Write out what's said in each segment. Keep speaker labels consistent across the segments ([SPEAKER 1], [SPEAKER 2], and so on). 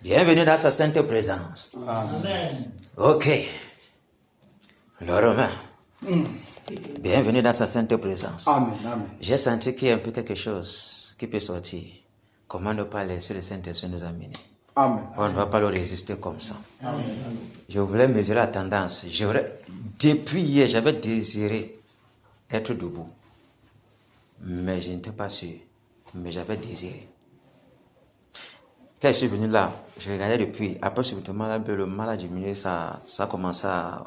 [SPEAKER 1] Bienvenue dans sa sainte présence.
[SPEAKER 2] Amen.
[SPEAKER 1] Ok. Le Romain. Bienvenue dans sa sainte présence.
[SPEAKER 2] Amen. Amen.
[SPEAKER 1] J'ai senti qu'il y a un peu quelque chose qui peut sortir. Comment ne pas laisser le Saint-Esprit nous amener?
[SPEAKER 2] Amen.
[SPEAKER 1] On ne va pas le résister comme ça.
[SPEAKER 2] Amen.
[SPEAKER 1] Je voulais mesurer la tendance. Depuis hier, j'avais désiré être debout. Mais je n'étais pas sûr. Mais j'avais désiré. Quand je suis venu là, je regardais depuis. Après, subitement, le mal a diminué. Ça a commencé à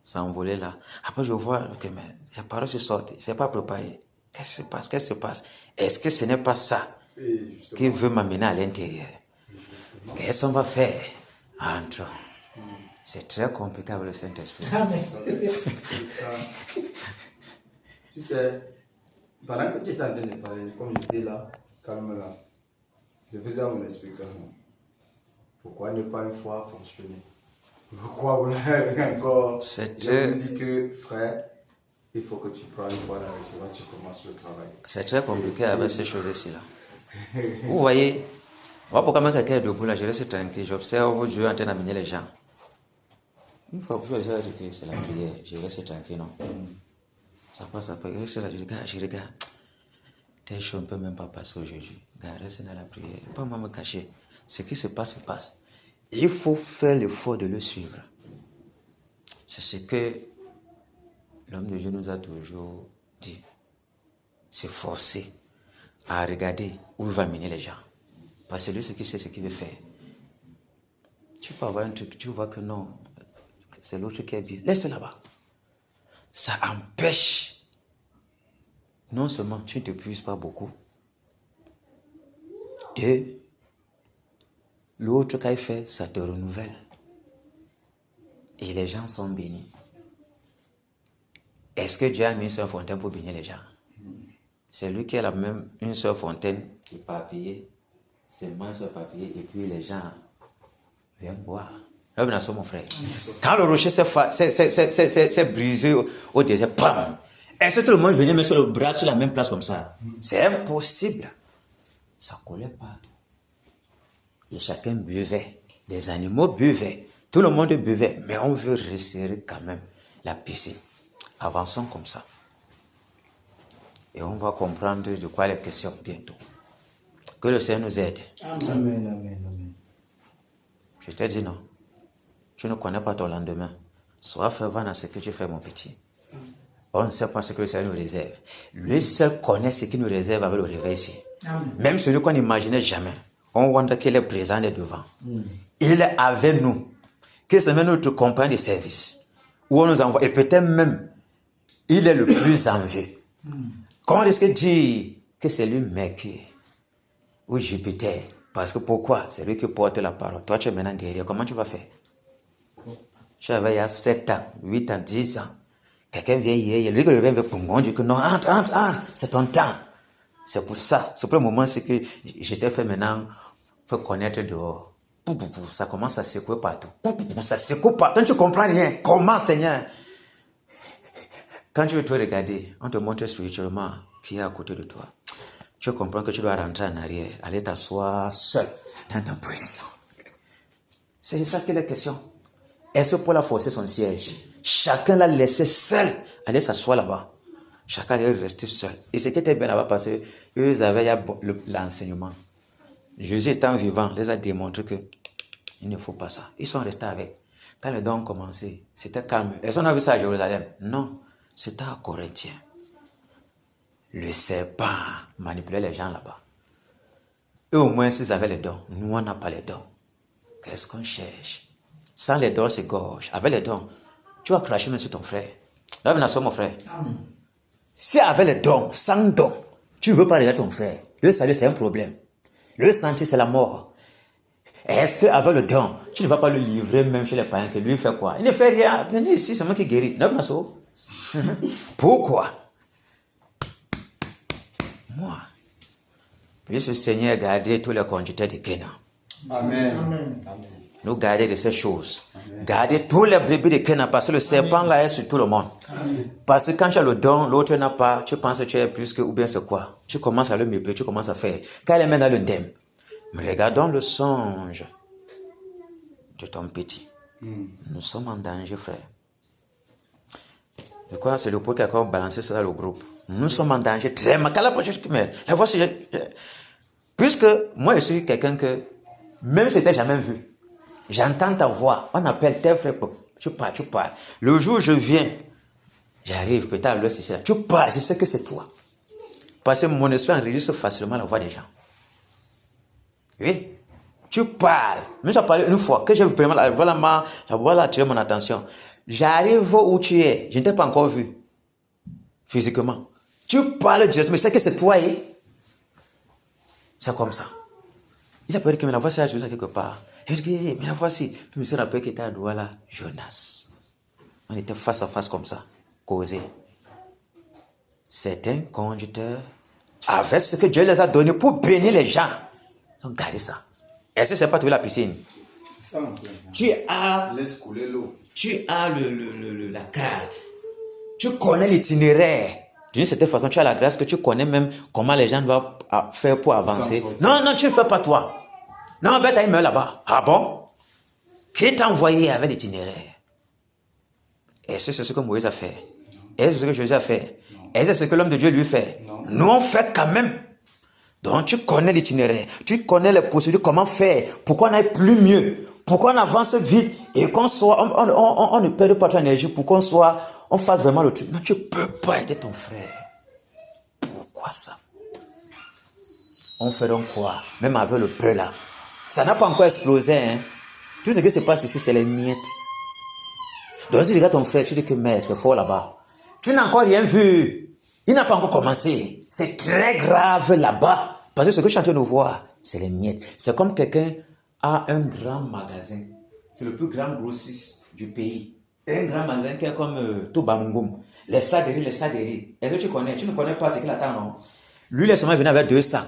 [SPEAKER 1] s'envoler là. Après, je vois que sa parole se sort. Je ne sais pas préparé. Qu'est-ce qui se passe? Est-ce que ce n'est pas ça qui veut m'amener à l'intérieur? Qu'est-ce qu'on va faire? Entre. C'est très compliqué avec le Saint-Esprit.
[SPEAKER 2] Tu sais, pendant que tu étais en train de parler, comme j'étais là, calme là, je faisais mon explication. Pourquoi ne pas une fois fonctionner? Pourquoi vous l'avez encore? Je vous dis que, frère, il faut que tu prennes une fois la restaurant, tu commences le travail.
[SPEAKER 1] C'est très compliqué avec ces choses-ci là. Vous voyez, moi, pour quand même quelqu'un est debout là, je reste tranquille, j'observe Dieu en train d'amener les gens. Une fois que je dis que c'est la prière, je reste tranquille, non? Ça passe après, je reste là, je regarde. Telle chose ne peut même pas passer aujourd'hui. Reste dans la prière, pas me cacher. Ce qui se passe, se passe. Il faut faire l'effort de le suivre. C'est ce que l'homme de Dieu nous a toujours dit. C'est forcer à regarder où il va mener les gens. Parce que lui, ce qu'il sait, ce qu'il veut faire. Tu peux avoir un truc, tu vois que non, c'est l'autre qui est bien. Laisse-le là-bas. Ça empêche. Non seulement tu ne t'épuises pas beaucoup. Deux, l'autre qu'il fait, ça te renouvelle. Et les gens sont bénis. Est-ce que Dieu a mis une seule fontaine pour bénir les gens? C'est lui qui a même une seule fontaine qui est papillée, seulement sur papier, et puis les gens viennent boire. Là, mon frère. Quand le rocher s'est brisé au désert, bam! Est-ce que tout le monde venait mettre le bras sur la même place comme ça? C'est impossible. Ça collait partout. Et chacun buvait. Les animaux buvaient. Tout le monde buvait. Mais on veut resserrer quand même la piscine. Avançons comme ça. Et on va comprendre de quoi il est question bientôt. Que le Seigneur nous aide.
[SPEAKER 2] Amen. Amen. Amen.
[SPEAKER 1] Je t'ai dit non. Tu ne connais pas ton lendemain. Sois fervent dans ce que tu fais, mon petit. On ne sait pas ce que le Seigneur nous réserve. Lui seul connaît ce qu'il nous réserve avec le réveil ici.
[SPEAKER 2] Amen.
[SPEAKER 1] Même celui qu'on n'imaginait jamais. On voit qu'il est présent et devant. Il est avec nous. Que c'est même notre compagnon de service. Où on nous envoie. Et peut-être même, il est le plus envieux. Comment est-ce que dire que c'est lui Mercure ou Jupiter? Parce que pourquoi? C'est lui qui porte la parole. Toi, tu es maintenant derrière. Comment tu vas faire? Tu avais il y a 7 ans, 8 ans, 10 ans. Quelqu'un vient hier, il y a lui qui revient pour moi. On dit que non, entre, c'est ton temps. C'est pour ça. C'est pour le moment c'est que je t'ai fait maintenant faire connaître dehors. Ça commence à secouer partout. Ça secoue partout. Tu ne comprends rien. Comment, Seigneur? Quand tu veux te regarder, on te montre spirituellement qui est à côté de toi. Tu comprends que tu dois rentrer en arrière, aller t'asseoir seul dans ta position. C'est de ça qu'il est question. Est-ce que Paul a forcé son siège? Chacun l'a laissé seul aller s'asseoir là-bas. Chacun allait rester seul. Et ce qui était bien là-bas parce qu'eux avaient l'enseignement. Jésus étant vivant les a démontré que il ne faut pas ça. Ils sont restés avec. Quand les dons ont commencé, c'était calme. Est-ce qu'on a vu ça à Jérusalem? Non. C'était à Corinthiens. Le serpent manipulait les gens là-bas. Eux au moins s'ils avaient les dons. Nous on n'a pas les dons. Qu'est-ce qu'on cherche? Sans les dons, c'est gorge. Avec les dons, tu vas cracher même sur ton frère. Là, maintenant, mon frère. Amen. Si avec les dons, sans dons, tu ne veux pas regarder ton frère, le salut, c'est un problème. Le sentier, c'est la mort. Est-ce qu'avec le don, tu ne vas pas le livrer même chez les païens que lui fait quoi? Il ne fait rien. Venez ici, c'est moi qui guéris. Pourquoi? Moi. Puisse le Seigneur garder tous les conducteurs de Canaan.
[SPEAKER 2] Amen. Amen.
[SPEAKER 1] Nous garder de ces choses. Amen. Garder tous les brebis de Canaan parce que le serpent là est sur tout le monde. Amen. Parce que quand tu as le don, l'autre n'a pas, tu penses que tu es plus que ou bien c'est quoi? Tu commences à le mépriser, tu commences à faire. Quand elle est maintenant le thème. Mais regardons le songe de ton petit. Nous sommes en danger, frère. Je crois que c'est le pot qui a encore balancé ça dans le groupe. Nous sommes en danger très mal. La voici. Puisque moi, je suis quelqu'un que, même si je t'ai jamais vu, j'entends ta voix. On appelle tes frères. Tu parles. Le jour où je viens, j'arrive peut-être à l'heure, si c'est là. Tu parles, je sais que c'est toi. Parce que mon esprit enregistre facilement la voix des gens. Oui. Tu parles. Même si je parlé une fois, que j'ai vraiment la voix attiré mon attention. J'arrive où tu es. Je ne t'ai pas encore vu. Physiquement. Tu parles directement. Mais c'est que c'est toi. C'est comme ça. Il a peur que la voix s'est ajoutée quelque part. Il dit, mais la voici. Puis il me rappelle qu'il était à Douala, Jonas. On était face à face comme ça. Causé. Certains conducteurs, avec ce que Dieu les a donné pour bénir les gens, ils ont gardé ça. Est-ce que c'est pas trouver la piscine?
[SPEAKER 2] C'est ça, mon frère.
[SPEAKER 1] Laisse
[SPEAKER 2] couler l'eau.
[SPEAKER 1] Tu as la carte. Tu connais l'itinéraire. D'une certaine façon, tu as la grâce que tu connais même comment les gens doivent faire pour avancer. Non, tu ne fais pas toi. Non, ben, il meurt là-bas. Ah bon? Qui t'a envoyé avec l'itinéraire? Est-ce que c'est ce que Moïse a fait? Est-ce que c'est ce que Jésus a fait? Est-ce que c'est ce que l'homme de Dieu lui fait?
[SPEAKER 2] Non.
[SPEAKER 1] Nous, on fait quand même. Donc, tu connais l'itinéraire. Tu connais les procédures, comment faire. Pourquoi on aille plus mieux. Pourquoi on avance vite et qu'on soit, on ne perde pas ton énergie pour on fasse vraiment le truc. Non, tu ne peux pas aider ton frère. Pourquoi ça? On fait donc quoi? Même avec le peu là. Ça n'a pas encore explosé. Hein? Tout ce qui se passe ici, c'est les miettes. Donc si tu regardes ton frère, tu dis que mais c'est fort là-bas. Tu n'as encore rien vu. Il n'a pas encore commencé. C'est très grave là-bas. Parce que ce que je suis en train de voir, c'est les miettes. C'est comme quelqu'un a un grand magasin. C'est le plus grand grossiste du pays. Un grand magasin qui est comme Toubamougoum. Les saderies. Est-ce que tu connais? Tu ne connais pas ce qu'il attend, non? Lui, il est seulement venu avec 2 sacs.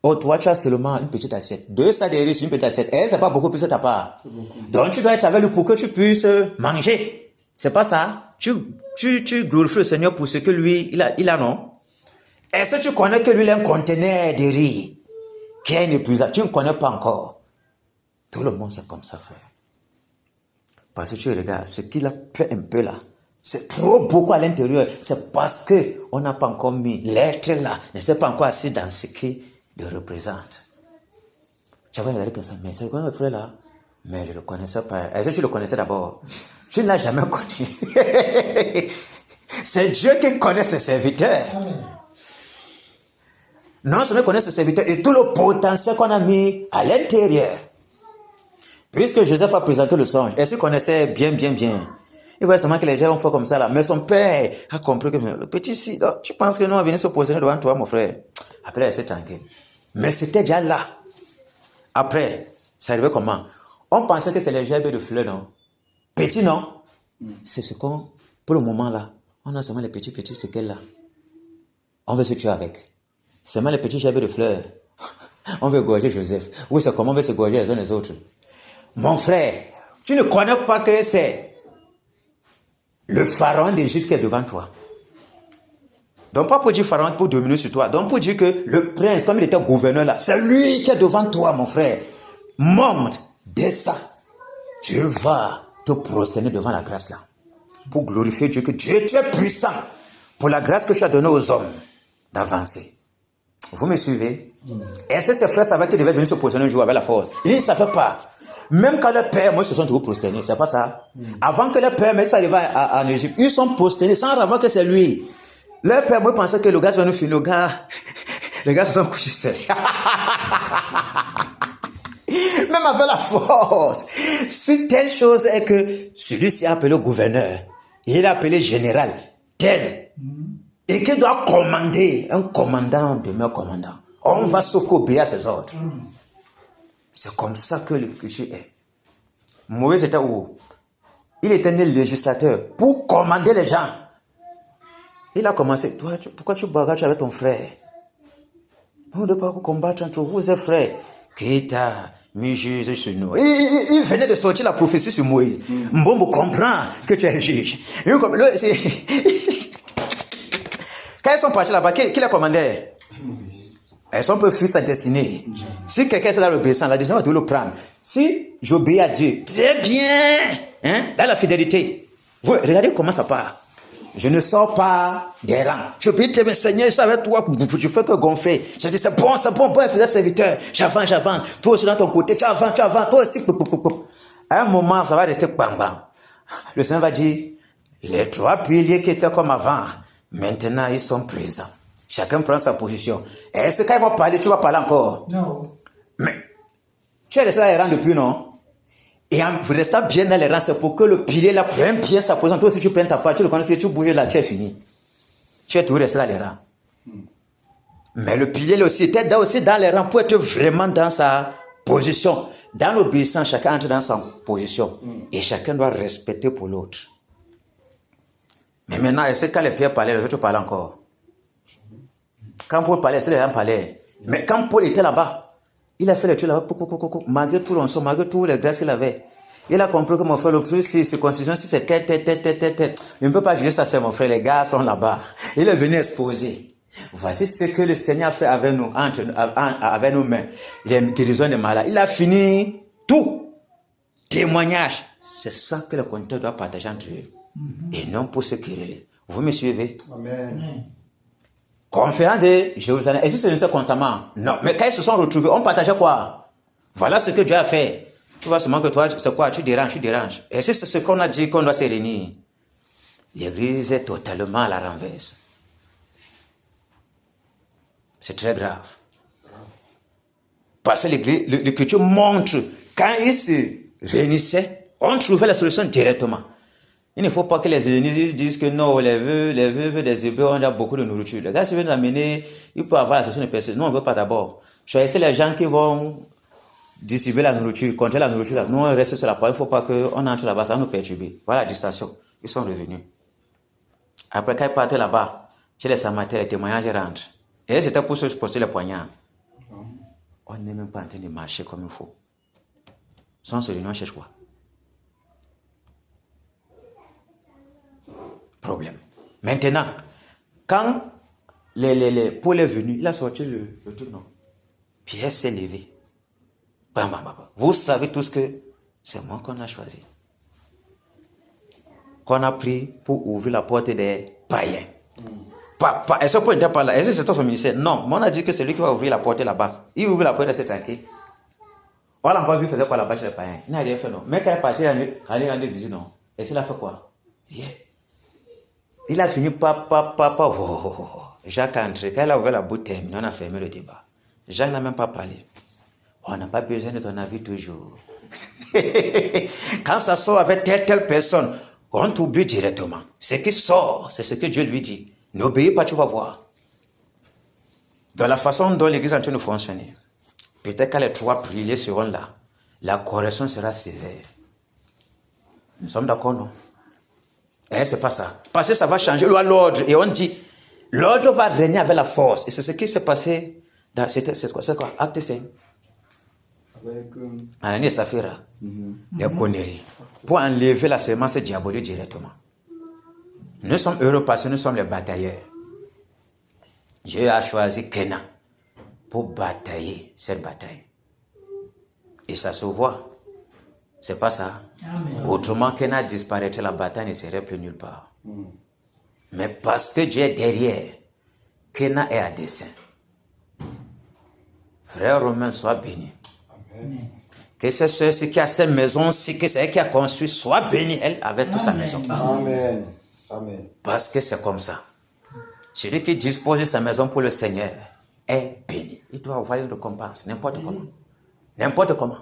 [SPEAKER 1] Oh, toi, tu as seulement une petite assiette. 2 saderies sur une petite assiette. Et c'est pas beaucoup plus de ta part. Donc, tu dois être avec lui pour que tu puisses manger. C'est pas ça? Tu glorifies le Seigneur pour ce que lui, il a, non? Est-ce que tu connais que lui, il a un conteneur de riz qui est inépuisable? Tu ne connais pas encore. Tout le monde, c'est comme ça, frère. Parce que tu regardes, ce qu'il a fait un peu là, c'est trop beaucoup à l'intérieur. C'est parce qu'on n'a pas encore mis l'être là, ne s'est pas encore assis dans ce qui le représente. J'avais regardé comme ça, mais c'est quoi le frère là? Mais je ne le connaissais pas. Est-ce que tu le connaissais d'abord? Tu ne l'as jamais connu. C'est Dieu qui connaît ses serviteurs. Amen. Non seulement connaît ses serviteurs et tout le potentiel qu'on a mis à l'intérieur. Puisque Joseph a présenté le songe, est-ce qu'il connaissait bien? Il voyait seulement que les gens ont fait comme ça là. Mais son père a compris que le petit si, tu penses que nous on venir se positionner devant toi, mon frère? Après, il s'est tranquille. Mais c'était déjà là. Après, ça arrivait comment? On pensait que c'est les gerbes de fleurs, non? Petits, non? C'est ce qu'on, pour le moment là, on a seulement les petits séquelles là. On veut se tuer avec. Seulement les petits gerbes de fleurs. On veut gorger Joseph. Oui, c'est comment on veut se gorger les uns les autres. Mon frère, tu ne connais pas que c'est le pharaon d'Égypte qui est devant toi. Donc pas pour dire pharaon pour dominer sur toi. Donc pour dire que le prince, comme il était gouverneur là, c'est lui qui est devant toi, mon frère. Monte, descends. Tu vas te prosterner devant la grâce là. Pour glorifier Dieu, que Dieu, tu es puissant. Pour la grâce que tu as donnée aux hommes d'avancer. Vous me suivez? Est-ce que ces frères savaient qu'ils devaient venir se prosterner un jour avec la force? Ils ne savaient pas. Même quand les pères, moi, se sont toujours prosternés, c'est pas ça. Avant que les pères, mais ça arrivait en Égypte, ils sont prosternés sans savoir que c'est lui. Les pères, moi, pensaient que le gars va nous finir. Les gars se sont couchés seuls. Même avec la force. Si telle chose est que celui-ci est appelé gouverneur, il est appelé général, tel, et qu'il doit commander, un commandant demeure commandant. On va sauf qu'obéir à ses ordres. C'est comme ça que le péché est. Moïse était où? Il était né législateur pour commander les gens. Il a commencé. Toi, pourquoi tu bagarres avec ton frère? On ne doit pas combattre entre vous et frères. Qui t'a mis juge sur nous? Il venait de sortir la prophétie sur Moïse. Mbombo comprend que tu es juge. Quand ils sont partis là-bas, qui l'a commandé? Elles sont un peu fuir sa destinée. Si quelqu'un est dans l'obéissance, la destinée va tout le prendre. Si j'obéis à Dieu, très bien, hein, dans la fidélité. Vous regardez comment ça part. Je ne sors pas des rangs. Je peux te dire, Seigneur, ça avec toi, je fais que gonfler. Je dis, c'est bon, fidèle serviteur. J'avance. Toi aussi dans ton côté, tu avances. Toi aussi, à un moment, ça va rester bang bang. Le Seigneur va dire, les 3 piliers qui étaient comme avant, maintenant ils sont présents. Chacun prend sa position. Est-ce qu'il va parler, tu vas parler encore?
[SPEAKER 3] Non.
[SPEAKER 1] Mais tu es resté dans les rangs depuis, non? Et en restant bien dans les rangs, c'est pour que le pilier là prenne bien sa position. Toi, si tu prends ta part, tu le connais, si tu bouges là, tu es fini. Tu es toujours resté dans les rangs. Mais le pilier là aussi était aussi dans les rangs pour être vraiment dans sa position. Dans l'obéissance, chacun entre dans sa position. Et chacun doit respecter pour l'autre. Mais maintenant, est-ce que quand les pierres parlaient, les autres parlaient encore? Quand Paul parlait, c'est les gens parlaient. Mais quand Paul était là-bas, il a fait le truc là-bas, malgré tout l'onction, malgré toutes les grâces qu'il avait. Il a compris que mon frère, le plus, si constitution, si c'est tête. Il ne peut pas juger ça, c'est mon frère, les gars sont là-bas. Il est venu exposer. Voici ce que le Seigneur a fait avec nous, avec nos mains. Les guérisons des malades. Il a fini tout. Témoignage. C'est ça que le conducteur doit partager entre eux. Et non pour se quereller. Vous me suivez?
[SPEAKER 2] Amen.
[SPEAKER 1] Conférence de Jérusalem. Est-ce que c'est ça constamment? Non. Mais quand ils se sont retrouvés, on partageait quoi? Voilà ce que Dieu a fait. Tu vois seulement que toi, c'est quoi? Tu déranges. Est-ce que c'est ce qu'on a dit qu'on doit se réunir? L'église est totalement à la renverse. C'est très grave. Parce que l'écriture montre, quand ils se réunissaient, on trouvait la solution directement. Il ne faut pas que les ennemis disent que non, les vœux des Hébreux ont déjà beaucoup de nourriture. Les gars, si veulent l'amener, il peut avoir la solution de personne. Nous, on ne veut pas d'abord. Choisissez les gens qui vont distribuer la nourriture, compter la nourriture. Nous, on reste sur la parole. Il ne faut pas qu'on entre là-bas, ça va nous perturber. Voilà la distraction. Ils sont revenus. Après, quand ils partaient là-bas, chez les Samaritains, les témoignages rentrent. Et c'était pour se poster les poignards. On n'est même pas en train de marcher comme il faut. Sans se réunir, on cherche quoi? Problème. Maintenant, quand Paul est venu, il a sorti le truc, non. Pierre s'est levé. Vous savez tous que c'est moi qu'on a choisi. Qu'on a pris pour ouvrir la porte des païens. Est-ce que Paul n'était pas là? Est-ce que c'est son ministère? Non, mais on a dit que c'est lui qui va ouvrir la porte là-bas. Il ouvre la porte de cette tranquille. On l'a encore vu faire quoi là-bas chez les païens. Il n'a rien fait, non. Mais quand il est parti, il allait rendre visite, non. Et s'il a fait quoi? Rien. Il a fini par Jacques a entré. Quand il a ouvert la bouche terminée, on a fermé le débat. Jacques n'a même pas parlé. On n'a pas besoin de ton avis toujours. Quand ça sort avec telle personne, on t'oublie directement. Ce qui sort, c'est ce que Dieu lui dit. N'obéis pas, tu vas voir. Dans la façon dont l'église est en train de fonctionner, peut-être quand les 3 piliers seront là, la correction sera sévère. Nous sommes d'accord, non? Eh, c'est pas ça. Parce que ça va changer l'ordre. Et on dit, l'ordre va régner avec la force. Et c'est ce qui s'est passé dans c'est quoi? Acte 5.
[SPEAKER 2] Avec
[SPEAKER 1] Ananias et Saphira. Les conneries. Pour enlever la sémence diabolique directement. Nous sommes heureux parce que nous sommes les batailleurs. Dieu a choisi Kenan pour batailler cette bataille. Et ça se voit. C'est pas ça. Amen. Autrement, Kenan disparaîtrait, la bataille ne serait plus nulle part. Mais parce que Dieu est derrière, Kenan est à dessein. Frère Romain, sois béni. Amen. Que c'est ce qui a cette maison-ci, que c'est elle qui a construit, soit béni, elle, avec toute sa maison.
[SPEAKER 2] Amen. Amen.
[SPEAKER 1] Parce que c'est comme ça. Celui qui dispose de sa maison pour le Seigneur est béni. Il doit avoir une récompense, n'importe comment. N'importe comment.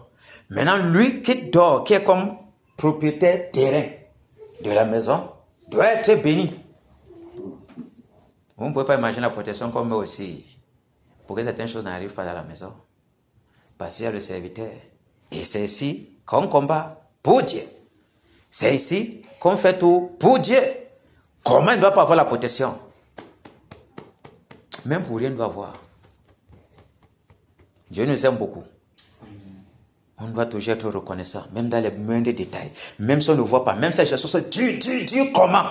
[SPEAKER 1] Maintenant, lui qui dort, qui est comme propriétaire terrain de la maison, doit être béni. Vous ne pouvez pas imaginer la protection comme moi aussi. Pour que certaines choses n'arrivent pas dans la maison. Parce qu'il y a le serviteur. Et c'est ici qu'on combat pour Dieu. C'est ici qu'on fait tout pour Dieu. Comment il ne doit pas avoir la protection? Même pour rien, il doit avoir. Dieu nous aime beaucoup. On doit toujours être reconnaissant, même dans les moindres détails. Même si on ne voit pas, même si les choses sont Dieu, comment?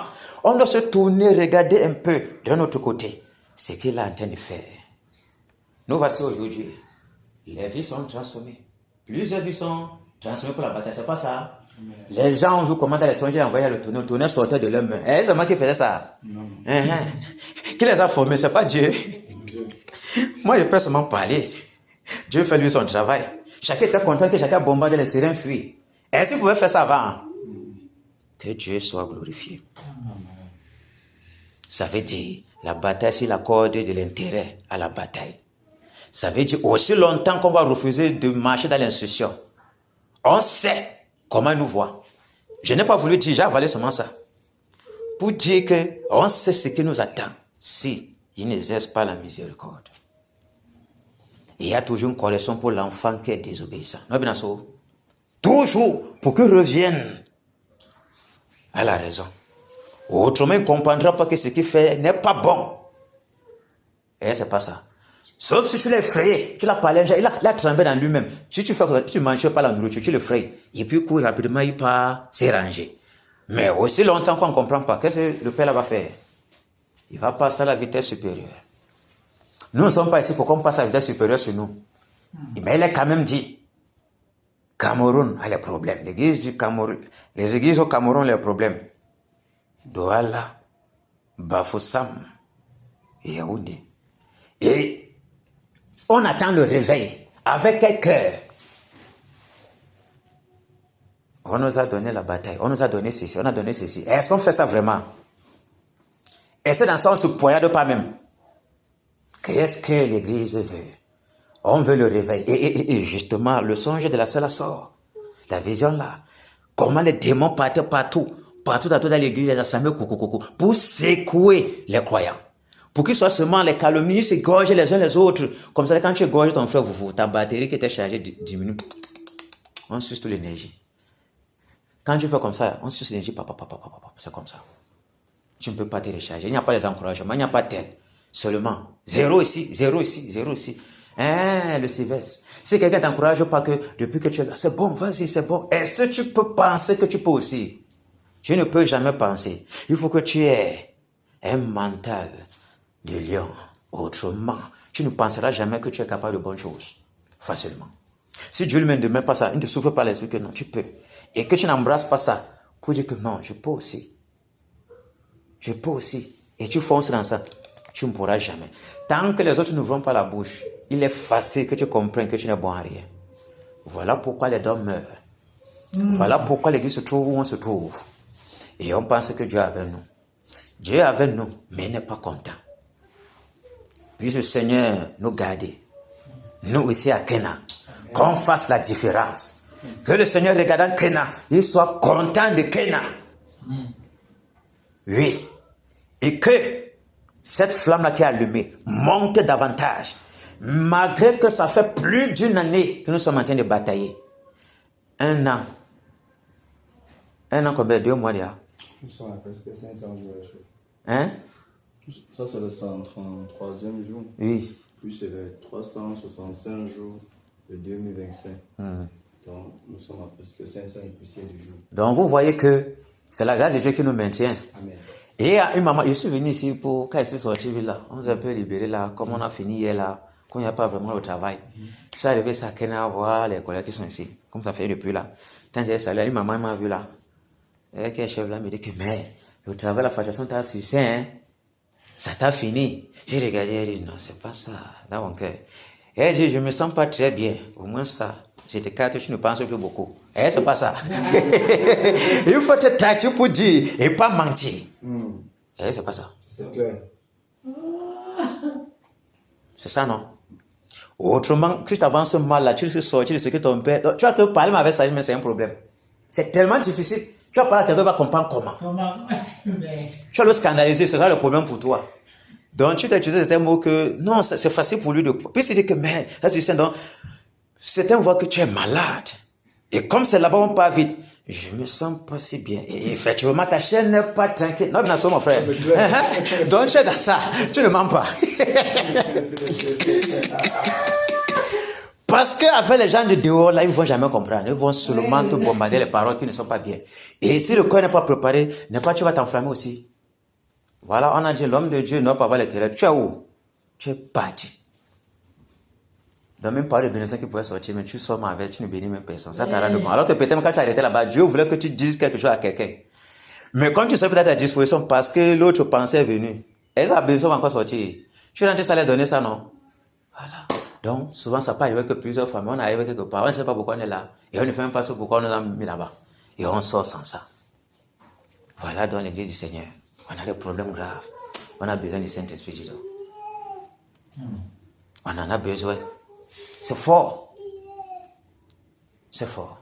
[SPEAKER 1] On doit se tourner, regarder un peu de notre côté ce qu'il est en train de faire. Nous voici aujourd'hui. Les vies sont transformées. Plusieurs vies sont transformées pour la bataille. C'est pas ça. Les gens ont vu comment dans les songes, ils envoyaient le tonnerre. Le tonnerre sortait de leurs mains. Et c'est moi qui faisais ça. Qui les a formés? C'est pas Dieu. Moi, je peux seulement parler. Dieu fait lui son travail. Chacun était content que chacun bombardait les sirènes fuient. Est-ce qu'il pouvait faire ça avant? Que Dieu soit glorifié. Ça veut dire, la bataille, c'est l'accorde de l'intérêt à la bataille. Ça veut dire, aussi longtemps qu'on va refuser de marcher dans l'instruction, on sait comment il nous voit. Je n'ai pas voulu dire, j'ai avalé seulement ça. Pour dire qu'on sait ce qui nous attend si il n'exerce pas la miséricorde. Il y a toujours une correction pour l'enfant qui est désobéissant. Toujours pour qu'il revienne à la raison. Autrement, il ne comprendra pas que ce qu'il fait n'est pas bon. Et c'est pas ça. Sauf si tu l'as effrayé, tu l'as parlé, il a tremblé dans lui-même. Si tu ne manges pas la nourriture, tu l'effrayes. Et puis, rapidement, il part s'éranger. Mais aussi longtemps qu'on ne comprend pas, qu'est-ce que le Père va faire? Il va passer à la vitesse supérieure. Nous ne sommes pas ici pour qu'on passe à la vitesse supérieure sur nous. Mais il a quand même dit, Cameroun a les problèmes. Les églises au Cameroun ont les problèmes. Douala, Bafoussam, Yaoundé. Et on attend le réveil avec quel cœur? On nous a donné la bataille, on nous a donné ceci, on a donné ceci. Est-ce qu'on fait ça vraiment? Et c'est dans ça on ne se poignarde pas même. Qu'est-ce que l'Église veut? On veut le réveil. Et justement, le songe de la seule sort, la vision là, comment les démons partent partout dans l'Église, pour secouer les croyants. Pour qu'ils soient seulement les calomnies, se gorgent les uns les autres. Comme ça, quand tu gorges ton frère, ta batterie qui était chargée diminue. On suce toute l'énergie. Quand tu fais comme ça, on suce l'énergie, c'est comme ça. Tu ne peux pas te recharger. Il n'y a pas les encouragements, il n'y a pas d'aide. Seulement, 0 ici, 0 ici, 0 ici. Le Sylvestre. Si quelqu'un ne t'encourage pas que depuis que tu es là, c'est bon, vas-y, c'est bon. Est-ce que tu peux penser que tu peux aussi? Tu ne peux jamais penser. Il faut que tu aies un mental de lion. Autrement, tu ne penseras jamais que tu es capable de bonnes choses. Facilement. Si Dieu lui-même ne met pas ça, il ne te souffle pas l'esprit que non, tu peux. Et que tu n'embrasses pas ça pour dire que non, je peux aussi. Je peux aussi. Et tu fonces dans ça. Tu ne pourras jamais. Tant que les autres ne vont pas la bouche, il est facile que tu comprennes que tu n'es bon à rien. Voilà pourquoi les dons meurent. Voilà pourquoi l'église se trouve où on se trouve. Et on pense que Dieu est avec nous. Dieu est avec nous, mais il n'est pas content. Puisse le Seigneur nous garder. Nous ici à Kena, qu'on fasse la différence. Que le Seigneur regardant Kena, il soit content de Kena. Oui. Et que cette flamme-là qui est allumée monte davantage. Malgré que ça fait plus d'une année que nous sommes en train de batailler. 1 an. 1 an combien? 2 mois déjà?
[SPEAKER 2] Nous sommes à presque 500 jours à chaud.
[SPEAKER 1] Hein?
[SPEAKER 2] Ça, c'est le 133e jour.
[SPEAKER 1] Oui.
[SPEAKER 2] Puis c'est les 365 jours de 2025. Donc, nous sommes à presque 500 et poussières du jour.
[SPEAKER 1] Donc, vous voyez que c'est la grâce de Dieu qui nous maintient.
[SPEAKER 2] Amen.
[SPEAKER 1] Et une maman, je suis venu ici pour, quand je suis sorti là, on s'est un peu libéré là, comme on a fini hier là, quand il n'y a pas vraiment le travail. Je suis arrivé à Kena voir les collègues qui sont ici, comme ça fait depuis là. Quand j'ai salé, une maman m'a vu là. Et qui est chef là me dit que, mais le travail, la fabrication t'a sucé, hein. Ça t'a fini. J'ai regardé, j'ai dit, non, c'est pas ça, dans mon cœur. Et elle dit, je me sens pas très bien, au moins ça. J'étais calme, tu ne penses plus beaucoup. Et c'est pas ça. Il faut te tâcher pour dire et pas mentir. Et c'est pas ça.
[SPEAKER 2] C'est clair.
[SPEAKER 1] C'est ça, non? Autrement, tu t'avances mal là, tu risques de sortir de ce que ton père. Tu vois que parler avec ça, mais c'est un problème. C'est tellement difficile. Tu vas parler à quelqu'un qui va comprendre comment. Tu vas le scandaliser, ce sera le problème pour toi. Donc tu dois utiliser certains mots que non, c'est facile pour lui de. Puis il dit que, mais, là, tu sais, donc, certains voient que tu es malade. Et comme c'est là-bas, on part vite. Je me sens pas si bien. Et effectivement, ta chaîne n'est pas tranquille. Non, bien sûr, mon frère. Donc, tu es dans ça. Tu ne mens pas. Parce qu'avec les gens de dehors, là, ils ne vont jamais comprendre. Ils vont seulement te bombarder les paroles qui ne sont pas bien. Et si le corps n'est pas préparé, tu vas t'enflammer aussi. Voilà, on a dit l'homme de Dieu n'a pas avoir les terres. Tu es où? Tu es parti. Donc même pas de bénédiction qui pouvait sortir, mais tu sors avec, tu ne bénis même personne. Ça t'a rendu compte. Alors que peut-être quand tu as arrêté là-bas, Dieu voulait que tu dises quelque chose à quelqu'un. Mais quand tu sais peut-être à disposition parce que l'autre pensée est venue, et sa bénédiction va encore sortir. Tu es rentré, ça allait donner ça, non? Voilà. Donc, souvent, ça peut arriver que plusieurs fois, mais on arrive quelque part, on ne sait pas pourquoi on est là, et on ne fait même pas ce pourquoi on nous a mis là-bas. Et on sort sans ça. Voilà dans l'église du Seigneur. On a des problèmes graves. On a besoin du Saint-Esprit. On en a besoin. C'est fort. C'est fort.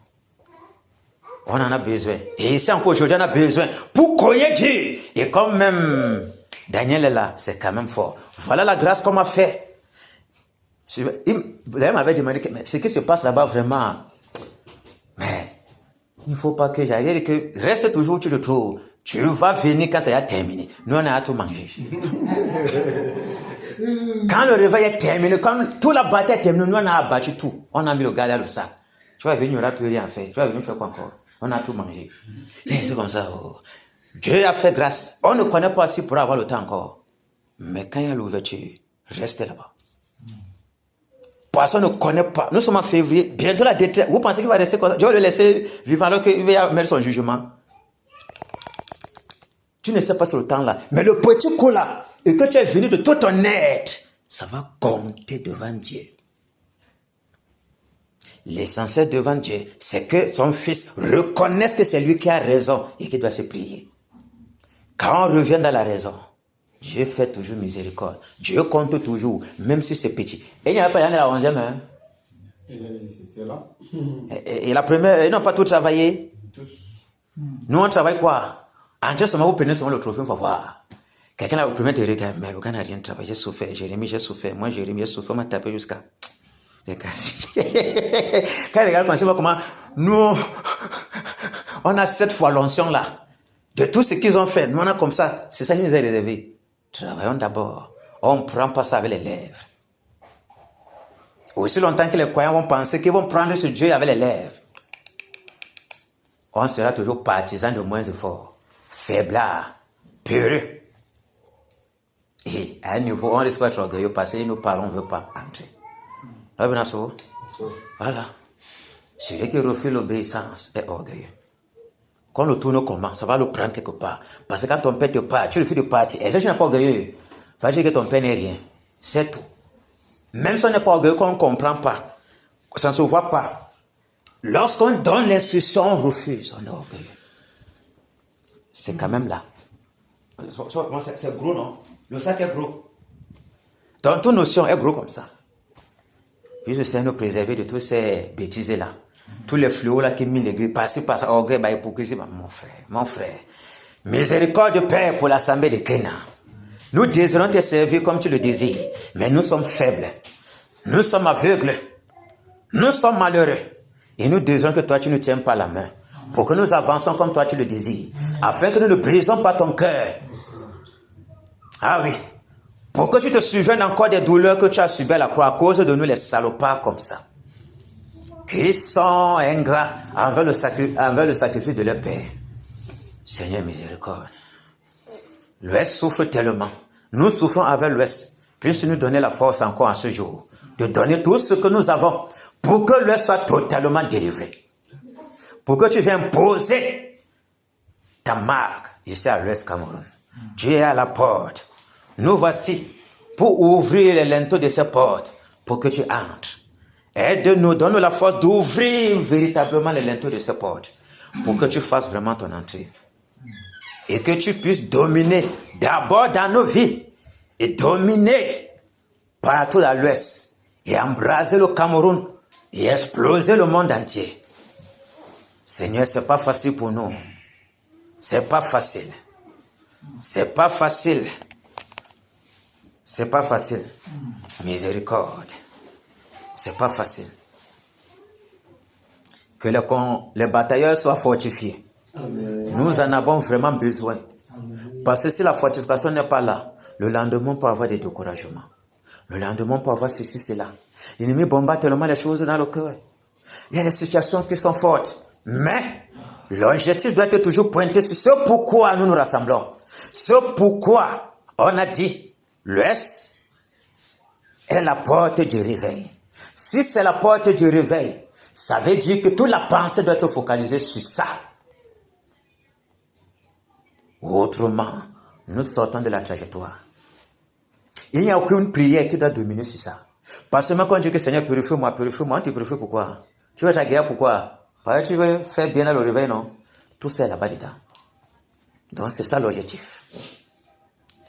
[SPEAKER 1] On en a besoin. Et ici encore aujourd'hui, on a besoin pour connaître Dieu. Et comme même Daniel est là, c'est quand même fort. Voilà la grâce qu'on m'a fait. Vous m'avez demandé ce qui se passe là-bas vraiment. Mais il ne faut pas que j'arrive, que reste toujours où tu te trouves. Tu vas venir quand ça va terminer. Nous, on a tout mangé. Quand le réveil est terminé, quand toute la bataille est terminée, nous, on a abattu tout. On a mis le gars dans le sac. Tu vas venir, il n'y aura plus rien à faire. Tu vas venir faire quoi encore? On a tout mangé. Et c'est comme ça. Oh. Dieu a fait grâce. On ne connaît pas si pour avoir le temps encore. Mais quand il y a l'ouverture, restez là-bas. Personne ne connaît pas. Nous sommes en février. Bientôt la détresse. Vous pensez qu'il va rester comme ça? Dieu va le laisser vivre alors qu'il va mettre son jugement. Tu ne sais pas sur le temps là. Mais le petit coup là, et que tu es venu de tout ton aide, ça va compter devant Dieu. L'essentiel devant Dieu, c'est que son fils reconnaisse que c'est lui qui a raison et qui doit se plier. Quand on revient dans la raison, Dieu fait toujours miséricorde. Dieu compte toujours, même si c'est petit. Et il n'y avait pas, il y en a la 11e. Hein?
[SPEAKER 2] C'était là.
[SPEAKER 1] Et la première, ils n'ont pas tout travaillé.
[SPEAKER 2] Tous.
[SPEAKER 1] Nous, on travaille quoi? En ce moment, vous prenez seulement le trophée, il faut voir. Quelqu'un a le premier te regarde, mais le gars n'a rien travaillé, j'ai souffert. Jérémie, j'ai souffert. Moi, Jérémie, j'ai souffert. On m'a tapé jusqu'à... C'est cassé. Quand il regarde, comment nous, on a 7 fois l'onction là. De tout ce qu'ils ont fait, nous, on a comme ça. C'est ça qui nous est réservé. Travaillons d'abord. On ne prend pas ça avec les lèvres. Aussi longtemps que les croyants vont penser qu'ils vont prendre ce Dieu avec les lèvres, on sera toujours partisan de moins efforts, faiblard, peureux. Et à un niveau, on risque d'être orgueilleux parce que nos parents ne veulent pas entrer. Voilà. Celui qui refuse l'obéissance est orgueilleux. Quand le tourne commence, ça va le prendre quelque part. Parce que quand ton père te parle, tu refuses de partir. Et si tu n'es pas orgueilleux, va dire que ton père n'est rien. C'est tout. Même si on n'est pas orgueilleux, qu'on ne comprend pas, ça ne se voit pas. Lorsqu'on donne l'instruction, on refuse, on est orgueilleux. C'est quand même là. C'est gros, non? Le sac est gros. Donc, toute notion est gros comme ça. Puis le Seigneur nous préserver de tous ces bêtises-là. Tous les fléaux là qui mis l'église, passer par ça, orgueil, hypocrisie, mon frère. Miséricorde Père pour l'assemblée de Kéna. Nous désirons te servir comme tu le désires, mais nous sommes faibles. Nous sommes aveugles. Nous sommes malheureux. Et nous désirons que toi tu ne tiennes pas la main. Pour que nous avancions comme toi tu le désires. Afin que nous ne brisons pas ton cœur. Ah oui. Pour que tu te souviennes encore des douleurs que tu as subies à la croix à cause de nous les salopards comme ça. Qui sont ingrats envers le sacrifice de leur Père. Seigneur miséricorde. L'Ouest souffre tellement. Nous souffrons avec l'Ouest. Puisses-tu nous donner la force encore en ce jour de donner tout ce que nous avons pour que l'Ouest soit totalement délivré. Pour que tu viennes poser ta marque ici à l'Ouest Cameroun. Dieu est à la porte. Nous voici pour ouvrir les linteaux de ces portes pour que tu entres. Aide-nous, donne-nous la force d'ouvrir véritablement les linteaux de ces portes pour que tu fasses vraiment ton entrée. Et que tu puisses dominer d'abord dans nos vies et dominer partout à l'Ouest et embraser le Cameroun et exploser le monde entier. Seigneur, c'est pas facile pour nous. C'est pas facile. C'est pas facile. C'est pas facile. Miséricorde. C'est pas facile. Que les batailleurs soient fortifiés. Amen. Nous en avons vraiment besoin. Amen. Parce que si la fortification n'est pas là, le lendemain on peut avoir des découragements. Le lendemain on peut avoir ceci, cela. L'ennemi bombarde tellement les choses dans le cœur. Il y a des situations qui sont fortes. Mais l'objectif doit être toujours pointé sur ce pourquoi nous nous rassemblons. Ce pourquoi on a dit l'Ouest est la porte du réveil. Si c'est la porte du réveil, ça veut dire que toute la pensée doit être focalisée sur ça. Autrement, nous sortons de la trajectoire. Il n'y a aucune prière qui doit dominer sur ça. Parce que même quand on dit que Seigneur, purifie-moi, on te purifie pourquoi? Tu veux t'agréer pourquoi? Parce que tu veux faire bien dans le réveil, non? Tout ça est là-bas dedans. Donc c'est ça l'objectif.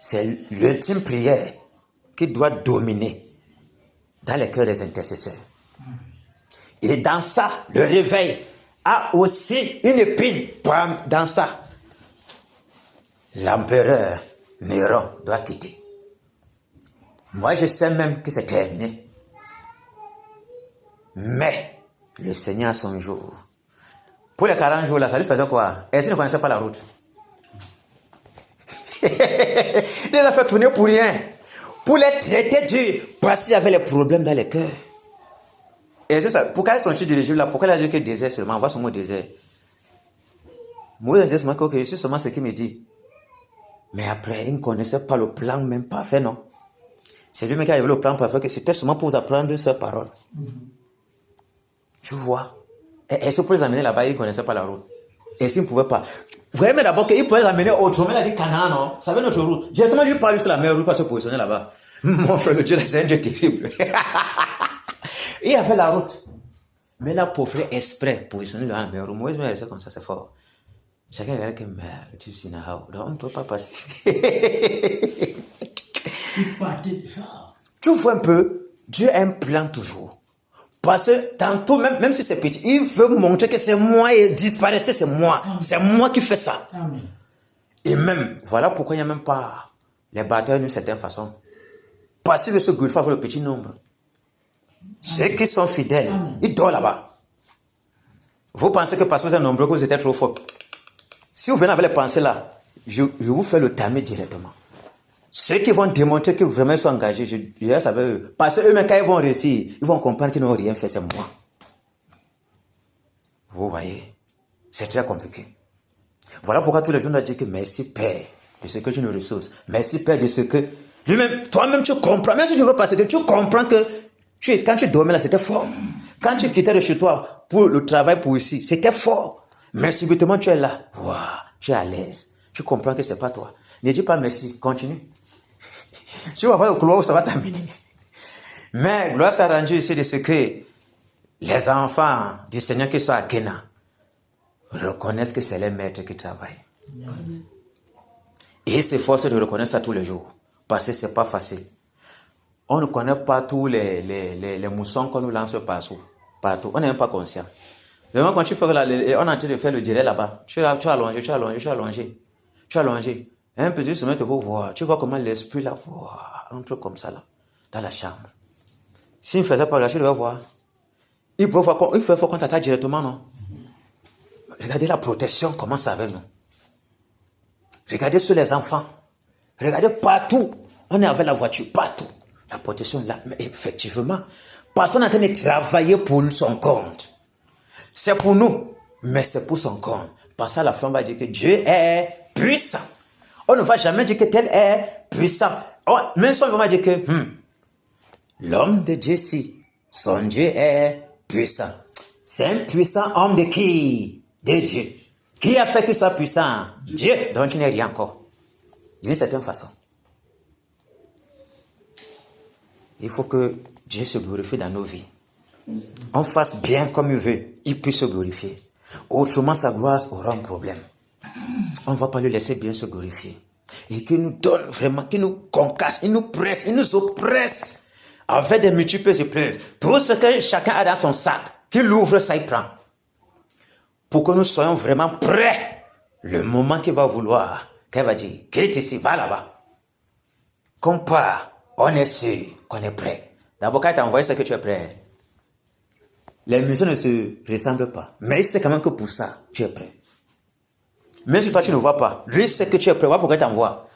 [SPEAKER 1] C'est l'ultime prière qui doit dominer dans les cœurs des intercesseurs. Et dans ça, le réveil a aussi une épine dans ça. L'empereur Néron doit quitter. Moi, je sais même que c'est terminé. Mais le Seigneur a son jour. Pour les 40 jours là, ça lui faisait quoi? Est-ce qu'il ne connaissait pas la route? Il a fait tourner pour rien. Pour les traiter dur. Parce qu'il y avait les problèmes dans les cœurs. Et c'est ça. Pourquoi sont-ils dirigés là? Pourquoi il a dit que désert seulement? On voit son mot désert. Moi, je dis seulement que je suis seulement ce qu'il me dit. Mais après, il ne connaissait pas le plan même parfait, non? C'est lui-même qui avait le plan parfait, que c'était seulement pour vous apprendre une seule parole. Tu vois? Et si pour les amener là-bas, il ne connaissait pas la route. Et s'il ne pouvait pas. Vous voyez, mais d'abord qu'il pouvait les amener autrement, il a dit Canaan, non? Ça veut notre route. Directement, lui parle sur la meilleure route pour se positionner là-bas. Mon frère, le Dieu, c'est un Dieu terrible. Il avait la route. Mais là, pour faire exprès, positionner dans la meilleure route, moi, je me disais comme ça, c'est fort. Chacun regarde que merde, tu sais, donc on ne peut pas passer. Tu vois un peu, Dieu a un plan toujours. Parce que tantôt, même si c'est petit, il veut montrer que c'est moi et disparaître, c'est moi. C'est moi qui fais ça. Amen. Et même, voilà pourquoi il n'y a même pas les batailles d'une certaine façon. Parce que ce gouffre avec le petit nombre. Ceux qui sont fidèles, ils dorment là-bas. Vous pensez que parce que vous êtes nombreux, que vous êtes trop forts. Si vous venez avec les pensées là, je vous fais le tamer directement. Ceux qui vont démontrer que vraiment ils sont engagés, je laisse avec eux. Parce que eux-mêmes, quand ils vont réussir, ils vont comprendre qu'ils n'ont rien fait, c'est moi. Vous voyez, c'est très compliqué. Voilà pourquoi tous les jours on a dit que merci Père de ce que tu nous ressources. Merci Père de ce que lui-même, toi-même tu comprends. Même si tu veux passer, tu comprends que quand tu dormais là, c'était fort. Quand tu quittais de chez toi pour le travail, pour ici, c'était fort. Mais subitement tu es là. Wow, tu es à l'aise. Tu comprends que ce n'est pas toi. Ne dis pas merci, continue. Tu vas voir au couloir où ça va t'amener. Mais gloire soit rendue ici de ce que les enfants du Seigneur qui sont à Kena reconnaissent que c'est les maîtres qui travaillent. Et ils s'efforcent de reconnaître ça tous les jours. Parce que ce n'est pas facile. On ne connaît pas tous les moussons qu'on nous lance partout. On n'est même pas conscient. Vraiment, quand tu fais on est en train de faire le direct là-bas. Tu es allongé. Un petit sommet te voir. Tu vois comment l'esprit là, un truc comme ça là, dans la chambre. S'il ne faisait pas là, tu devais voir. Il faut qu'on t'attaque directement, non? Regardez la protection, comment ça va, non? Regardez sur les enfants. Regardez partout. On est avec la voiture, partout. La protection là, mais effectivement, personne n'est en train de travailler pour son compte. C'est pour nous, mais c'est pour son compte. Parce que la femme va dire que Dieu est puissant. On ne va jamais dire que tel est puissant. Même si on va dire que l'homme de Dieu, si son Dieu est puissant. C'est un puissant homme de qui? De Dieu. Qui a fait qu'il soit puissant? Dieu, dont tu n'es rien encore. D'une certaine façon. Il faut que Dieu se glorifie dans nos vies. On fasse bien comme il veut, il puisse se glorifier. Autrement, sa gloire aura un problème. On ne va pas le laisser bien se glorifier. Et qu'il nous donne vraiment, qu'il nous concasse, il nous presse, il nous oppresse avec des multiples épreuves. Tout ce que chacun a dans son sac, qu'il ouvre, ça il prend. Pour que nous soyons vraiment prêts. Le moment qu'il va vouloir, qu'elle va dire, quitte ici, va là-bas. Qu'on part, on est sûr qu'on est prêt. D'abord, quand il t'a envoyé, c'est que tu es prêt. Les missions ne se ressemblent pas. Mais il sait quand même que pour ça, tu es prêt. Même si toi, tu ne vois pas. Lui sait que tu es prêt. Voilà pourquoi il t'envoie.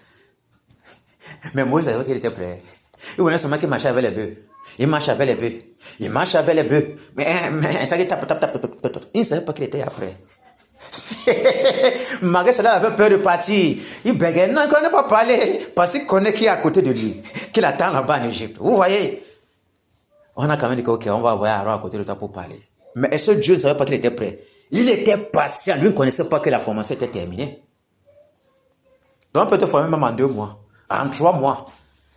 [SPEAKER 1] Mais Moïse savait qu'il était prêt. Il voulait seulement qu'il marchait avec les bœufs. Il marche avec les bœufs. Mais il ne savait pas qu'il était après. Malgré cela, il avait peur de partir. Il bégayait. Non, il ne connaît pas parler. Parce qu'il connaît qui est à côté de lui. Qu'il attend là-bas en Égypte. Vous voyez? On a quand même dit que, ok, on va envoyer Aaron à côté de toi pour parler. Mais est-ce que Dieu ne savait pas qu'il était prêt? Il était patient. Lui ne connaissait pas que la formation était terminée. Donc, on peut te former même en 2 mois, en 3 mois.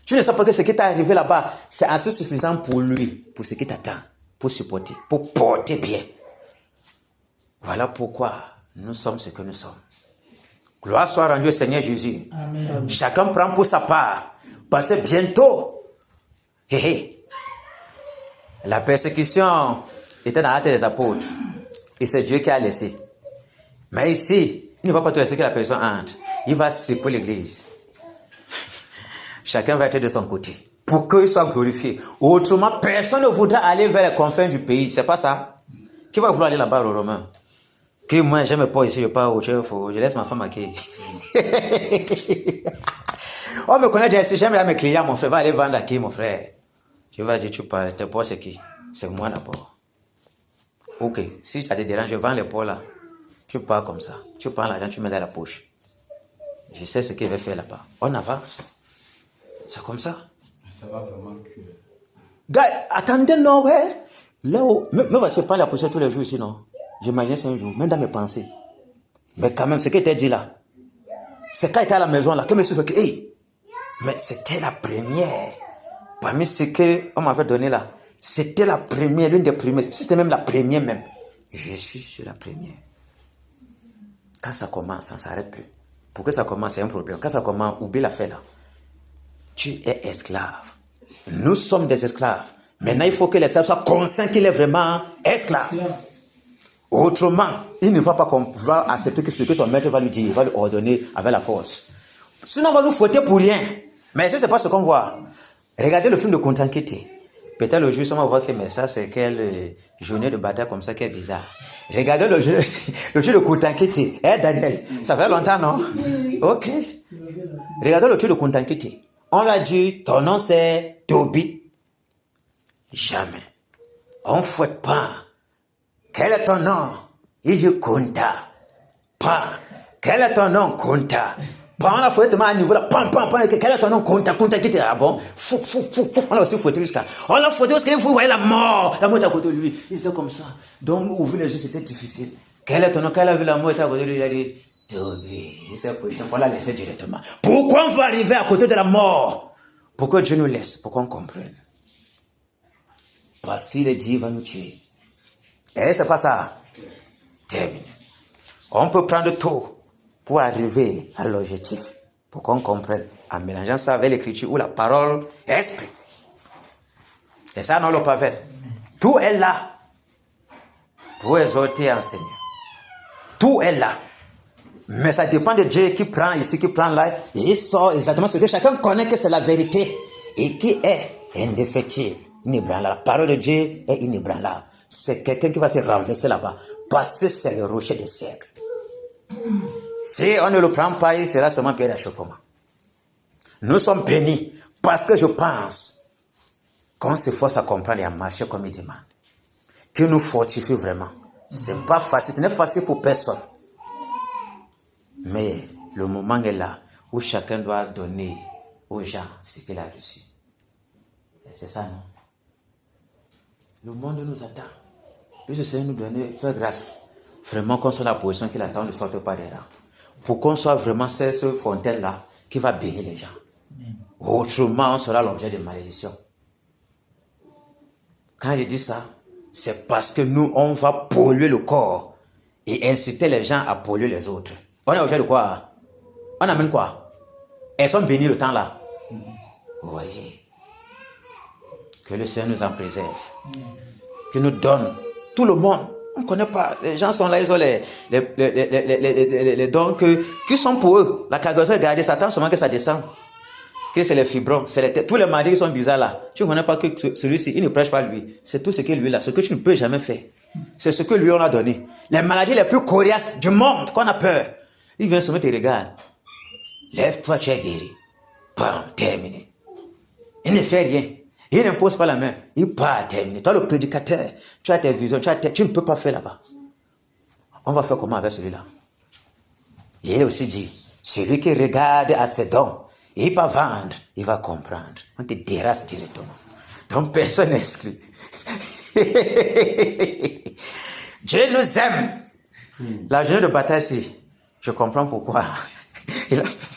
[SPEAKER 1] Tu ne sais pas que ce qui t'est arrivé là-bas, c'est assez suffisant pour lui, pour ce qui t'attend, pour supporter, pour porter bien. Voilà pourquoi nous sommes ce que nous sommes. Gloire soit rendue au Seigneur Jésus. Amen. Chacun prend pour sa part. Parce que bientôt, la persécution était dans la tête des apôtres. Et c'est Dieu qui a laissé. Mais ici, il ne va pas te laisser que la personne entre. Il va secouer l'église. Chacun va être de son côté. Pour qu'il soit glorifié. Autrement, personne ne voudra aller vers les confins du pays. C'est pas ça. Qui va vouloir aller là-bas aux Romains? Que moi, je n'aime pas ici, je pars au chef, je laisse ma femme à qui? On me connaît déjà, si j'aime mes clients, mon frère, va aller vendre à qui, mon frère? Je vais dire, tu parles, tes pots, c'est qui? C'est moi d'abord. Ok, si ça te dérange, je vends les pots là. Tu pars comme ça. Tu prends l'argent, tu mets dans la poche. Je sais ce qu'il va faire là-bas. On avance. C'est comme ça.
[SPEAKER 2] Ça va vraiment que...
[SPEAKER 1] Gars, attendez, non, ouais. Là où, me voici pas la poussière tous les jours ici, non? J'imagine c'est un jour, même dans mes pensées. Mais quand même, ce qui était dit là, c'est quand il était à la maison là, que je me suis dit, hey, mais c'était la première. Parmi ce qu'on m'avait donné là, c'était la première, l'une des premières. C'était même la première même. Je suis sur la première. Quand ça commence, ça ne s'arrête plus. Pour que ça commence, c'est un problème. Quand ça commence, oublie l'affaire là. Tu es esclave. Nous sommes des esclaves. Maintenant, il faut que l'esclave soit conscient qu'il est vraiment esclave. Autrement, il ne va pas pouvoir accepter que ce que son maître va lui dire, va lui ordonner avec la force. Sinon, on va nous fouetter pour rien. Mais ce n'est pas ce qu'on voit. Regardez le film de Kontankete. Peut-être le jour, on va voir que mais ça, c'est quelle journée de bataille comme ça qui est bizarre. Regardez le jeu de Kontankete. Eh, Daniel, ça fait longtemps, non? Ok. Regardez le jeu de Kontankete. On l'a dit, ton nom c'est Toby. Jamais. On ne fouette pas. Quel est ton nom? Il dit Kunta. Pas. Quel est ton nom? Kunta. Pas, on a fouetté à niveau là. Pam, quel est ton nom? Kunta qui était ah bon? Fou. On a aussi fouetté jusqu'à. On l'a fouetté parce qu'il voyait la mort. La mort était à côté de lui. Il était comme ça. Donc, ouvrir les yeux, c'était difficile. Quel est ton nom? Quand il a vu la mort était à côté de lui, il a dit Toby. Il s'est couché. On l'a laissé directement. Pourquoi on va arriver à côté de la mort? Pourquoi Dieu nous laisse? Pour qu'on comprenne. Parce qu'il est dit, il va nous tuer. Et c'est pas ça. Terminé. On peut prendre tout pour arriver à l'objectif. Pour qu'on comprenne. En mélangeant ça avec l'écriture ou la parole esprit. Et ça, non, le pas fait. Tout est là. Pour exhorter et enseigner. Tout est là. Mais ça dépend de Dieu qui prend ici, qui prend là. Et il sort exactement ce que chacun connaît que c'est la vérité. Et qui est indéfectible. Inébranlable. La parole de Dieu est inébranlable. C'est quelqu'un qui va se renverser là-bas. Parce que c'est le rocher des siècles. Si on ne le prend pas, il sera seulement pierre d'achoppement. Nous sommes bénis parce que je pense qu'on se force à comprendre et à marcher comme il demande. Qu'il nous fortifie vraiment. C'est pas facile, ce n'est facile pour personne. Mais le moment est là où chacun doit donner aux gens ce qu'il a reçu. Et c'est ça, non? Le monde nous attend. Puis le Seigneur nous donne, faire grâce. Vraiment qu'on soit la position qu'il attend, ne sorte pas des rangs. Pour qu'on soit vraiment cette fontaine-là qui va bénir les gens. Autrement, on sera l'objet de malédiction. Quand je dis ça, c'est parce que nous, on va polluer le corps et inciter les gens à polluer les autres. On est objet de quoi? On amène quoi? Elles sont bénies le temps là. Vous voyez? Que le Seigneur nous en préserve. Qu'il nous donne tout le monde. On ne connaît pas. Les gens sont là, ils ont les dons qui sont pour eux. La cargaison est gardée, ça attend seulement que ça descend. Que c'est les fibromes, c'est les têtes. Tous les maladies qui sont bizarres là. Tu ne connais pas que celui-ci, il ne prêche pas lui. C'est tout ce que lui là, ce que tu ne peux jamais faire. C'est ce que lui on a donné. Les maladies les plus coriaces du monde, qu'on a peur. Il vient seulement te regarde. Lève-toi, tu es guéri. Bam, terminé. Il ne fait rien. Il n'impose pas la main. Il part, terminé. Toi, le prédicateur, tu as tes visions, tu ne peux pas faire là-bas. On va faire comment avec celui-là? Il est aussi dit, celui qui regarde à ses dons, il va vendre, il va comprendre. On te dérasse directement. Donc personne n'est exclu. Dieu nous aime. La journée de bataille, si je comprends pourquoi. Il a fait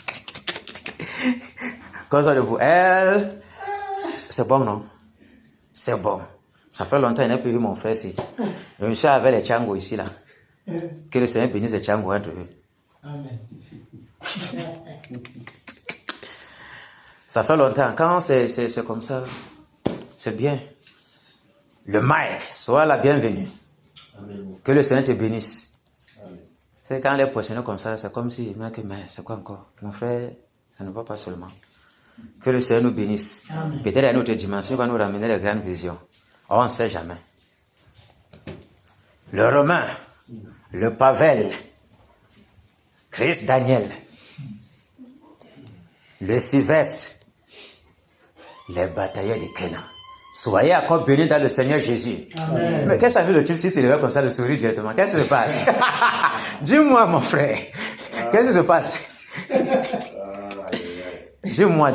[SPEAKER 1] comme ça de vous. Elle, c'est bon, non? C'est bon. Ça fait longtemps qu'il n'a plus vu mon frère ici. Je me suis avec les Tchangos ici, là. Que le Seigneur bénisse les Tchangos entre eux. Amen. Ça fait longtemps. Quand c'est comme ça, c'est bien. Le Mike, sois la bienvenue. Amen. Que le Seigneur te bénisse. Amen. C'est quand les poissonneurs comme ça, c'est comme si, mais c'est quoi encore? Mon frère, ça ne va pas seulement. Que le Seigneur nous bénisse. Amen. Peut-être à une autre dimension, il va nous ramener les grandes visions. On ne sait jamais. Le Romain, le Pavel, Christ Daniel, le Sylvestre, les batailleurs de Canaan. Soyez encore bénis dans le Seigneur Jésus. Amen. Mais qu'est-ce que ça veut le type si c'est le comme ça, le sourire directement? Qu'est-ce qui se passe? Dis-moi, mon frère. Qu'est-ce qui se passe? Dis-moi.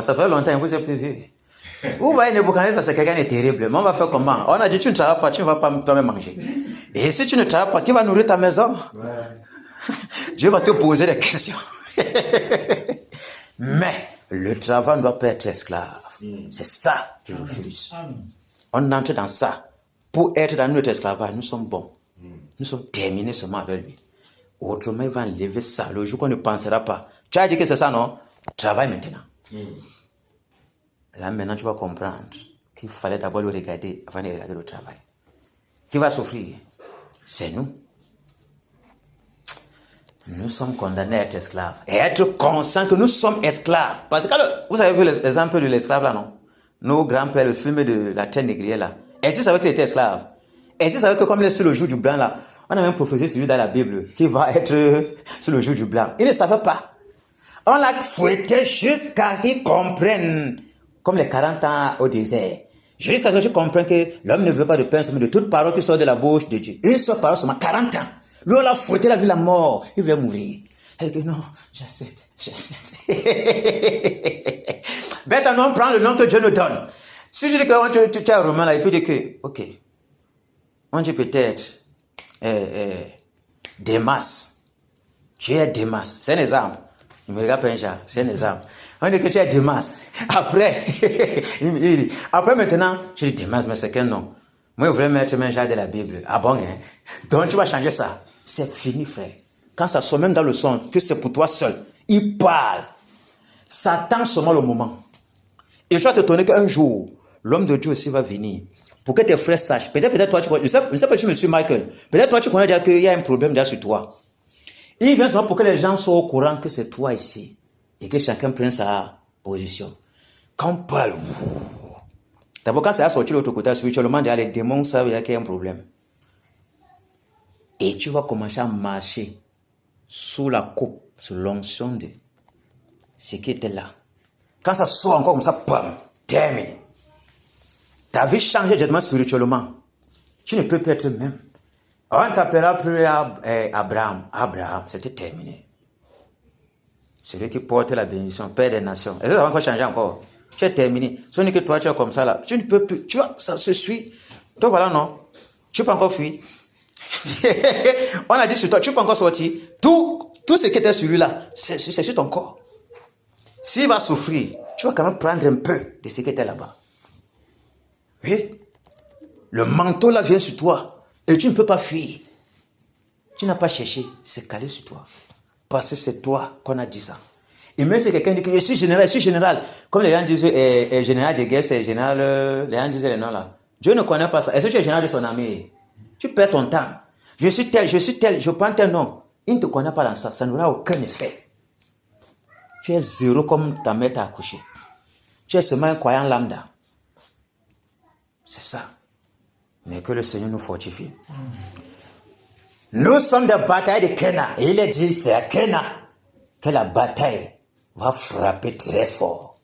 [SPEAKER 1] Ça fait longtemps que vous êtes plus vu. Vous voyez, Nebuchadnezzar, c'est quelqu'un de terrible. Mais on va faire comment? On a dit, tu ne travailles pas, tu ne vas pas toi-même manger. Et si tu ne travailles pas, qui va nourrir ta maison? Dieu va te poser des questions. Mais le travail ne doit pas être esclave. C'est ça qu'il refuse. On entre dans ça. Pour être dans notre esclavage, nous sommes bons. Nous sommes terminés seulement avec lui. Autrement, il va enlever ça. Le jour qu'on ne pensera pas. Tu as dit que c'est ça, non? Travaille maintenant. Là, maintenant, tu vas comprendre qu'il fallait d'abord le regarder avant de regarder le travail. Qui va souffrir? C'est nous. Nous sommes condamnés à être esclaves. Et être conscients que nous sommes esclaves. Parce que vous avez vu l'exemple de l'esclave là, non? Nos grands-pères, le film de la terre négrière là. Est-ce qu'ils savaient qu'il était esclave? Est-ce qu'ils savaient que comme il est sur le jour du blanc là, on a même prophétisé sur lui dans la Bible, qu'il va être sur le jour du blanc. Ils ne savaient pas. On l'a fouetté jusqu'à qu'ils comprennent, comme les 40 ans au désert. Jusqu'à ce que tu comprennes que l'homme ne veut pas de pain, mais de toute parole qui sort de la bouche de Dieu. Une seule parole seulement, 40 ans. Lui, on l'a fouetté, il a vu la mort. Il voulait mourir. Elle dit non, j'accepte. Maintenant, on prend le nom que Dieu nous donne. Si je dis que tu es un romain là, il peut dire que, ok, on dit peut-être Démas. Tu es Démas. C'est un exemple. Il me regarde pas un genre, c'est un exemple. On dit que tu es Démas. Après, après maintenant, tu dis Démas, mais c'est quel nom? Moi, je voulais mettre un genre de la Bible. Ah bon, hein? Donc tu vas changer ça. C'est fini, frère. Quand ça sort même dans le son, que c'est pour toi seul, il parle. Ça attend seulement le moment. Et tu vas te donner qu'un jour, l'homme de Dieu aussi va venir. Pour que tes frères sachent. Peut-être toi, tu connais. Je ne sais pas si je suis Michael. Peut-être toi, tu connais déjà qu'il y a un problème déjà sur toi. Il vient seulement pour que les gens soient au courant que c'est toi ici. Et que chacun prenne sa position. Quand on parle, d'abord, quand ça a sorti de l'autre côté, spirituellement, les démons savent qu'il y a un problème. Et tu vas commencer à marcher sous la coupe, sous l'onction de ce qui était là. Quand ça sort encore comme ça, bam, terminé. Ta vie change directement spirituellement. Tu ne peux plus être le même. On ne t'appellera plus Abraham. Abraham, c'était terminé. Celui qui porte la bénédiction, Père des nations. Est-ce que ça va encore changer encore? Tu es terminé. Ce n'est que toi, tu es comme ça là. Tu ne peux plus. Tu vois, ça se suit. Donc voilà, non. Tu peux encore fuir. On a dit sur toi, tu peux encore sortir. Tout ce qui était sur lui là, c'est sur ton corps. S'il va souffrir, tu vas quand même prendre un peu de ce qui était là-bas. Oui. Le manteau là vient sur toi. Et tu ne peux pas fuir. Tu n'as pas cherché. C'est calé sur toi. Parce que c'est toi qu'on a dit ça. Et même si quelqu'un dit que je suis général. Comme les gens disent, général de guerre, c'est général, les gens disent les noms là. Dieu ne connaît pas ça. Est-ce que tu es général de son armée? Tu perds ton temps. Je suis tel, je prends tel nom. Il ne te connaît pas dans ça. Ça n'aura aucun effet. Tu es zéro comme ta mère t'a accouché. Tu es seulement un croyant lambda. C'est ça. Mais que le Seigneur nous fortifie. Nous sommes des batailles de Canaan. Et il est dit, c'est à Canaan que la bataille va frapper très fort.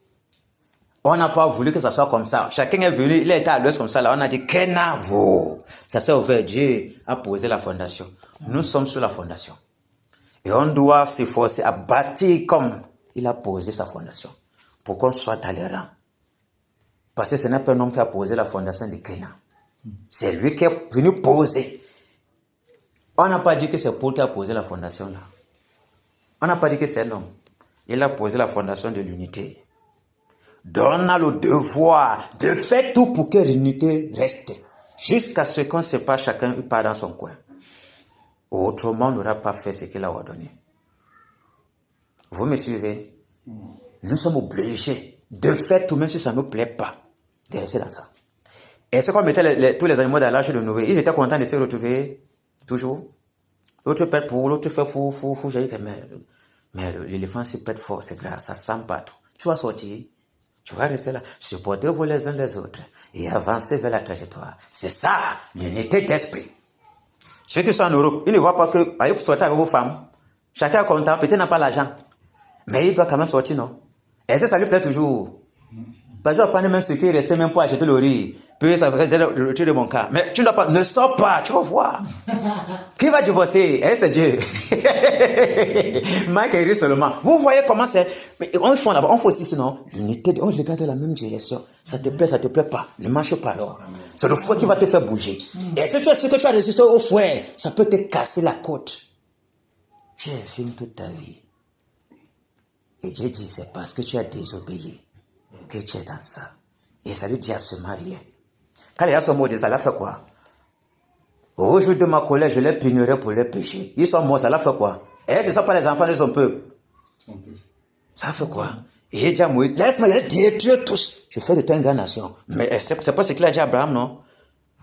[SPEAKER 1] On n'a pas voulu que ça soit comme ça. Chacun est venu, il était à l'ouest comme ça. Là, on a dit, Canaan, vous. Ça s'est ouvert. Dieu a posé la fondation. Nous sommes sur la fondation. Et on doit s'efforcer à bâtir comme il a posé sa fondation. Pour qu'on soit dans les rangs. Parce que ce n'est pas un homme qui a posé la fondation de Canaan. C'est lui qui est venu poser. On n'a pas dit que c'est Paul qui a posé la fondation là. On n'a pas dit que c'est l'homme. Il a posé la fondation de l'unité. Donc on a le devoir de faire tout pour que l'unité reste. Jusqu'à ce qu'on ne sait pas, chacun part dans son coin. Autrement, on n'aura pas fait ce qu'il a ordonné. Vous me suivez? Nous sommes obligés de faire tout, même si ça ne nous plaît pas, de rester dans ça. Et c'est qu'on mettait tous les animaux dans l'âge de Noé. Ils étaient contents de se retrouver toujours. L'autre pète pour, l'autre fait fou. J'ai dit que mais l'éléphant se pète fort, c'est grave, ça sent partout. Tu vas sortir, tu vas rester là, supportez-vous les uns les autres et avancer vers la trajectoire. C'est ça, l'unité d'esprit. Ceux qui sont en Europe, ils ne voient pas que, allez sortir avec vos femmes. Chacun est content, peut-être n'a pas l'argent. Mais il doit quand même sortir, non? Et ça lui plaît toujours. Parce que je vais prendre même ce qui restait même pour acheter le riz. Puis ça va être le truc de mon cas. Mais tu ne dois pas, ne sors pas, tu vas voir. Qui va divorcer? Eh, c'est Dieu. Mike rit seulement. Vous voyez comment c'est. Mais on fait là-bas, on fait aussi sinon. L'unité, on regarde dans la même direction. Ça te plaît pas. Ne marche pas alors. C'est le fouet qui va te faire bouger. Et si tu as ce que tu as résisté au fouet, ça peut te casser la côte. Tu es film toute ta vie. Et Dieu dit, c'est parce que tu as désobéi que tu es dans ça. Et ça lui dit absolument rien. Quand il a son mot de ça, il a fait quoi? Au jour de ma colère, je les punirai pour les péchés. Ils sont morts, ça l'a fait quoi? Et ce ne sont pas les enfants de son peuple. Ça fait quoi? Et il dit à Moïse, laisse-moi les détruire tous. Je fais de toi une grande nation. Mais c'est pas ce qu'il a dit à Abraham, non?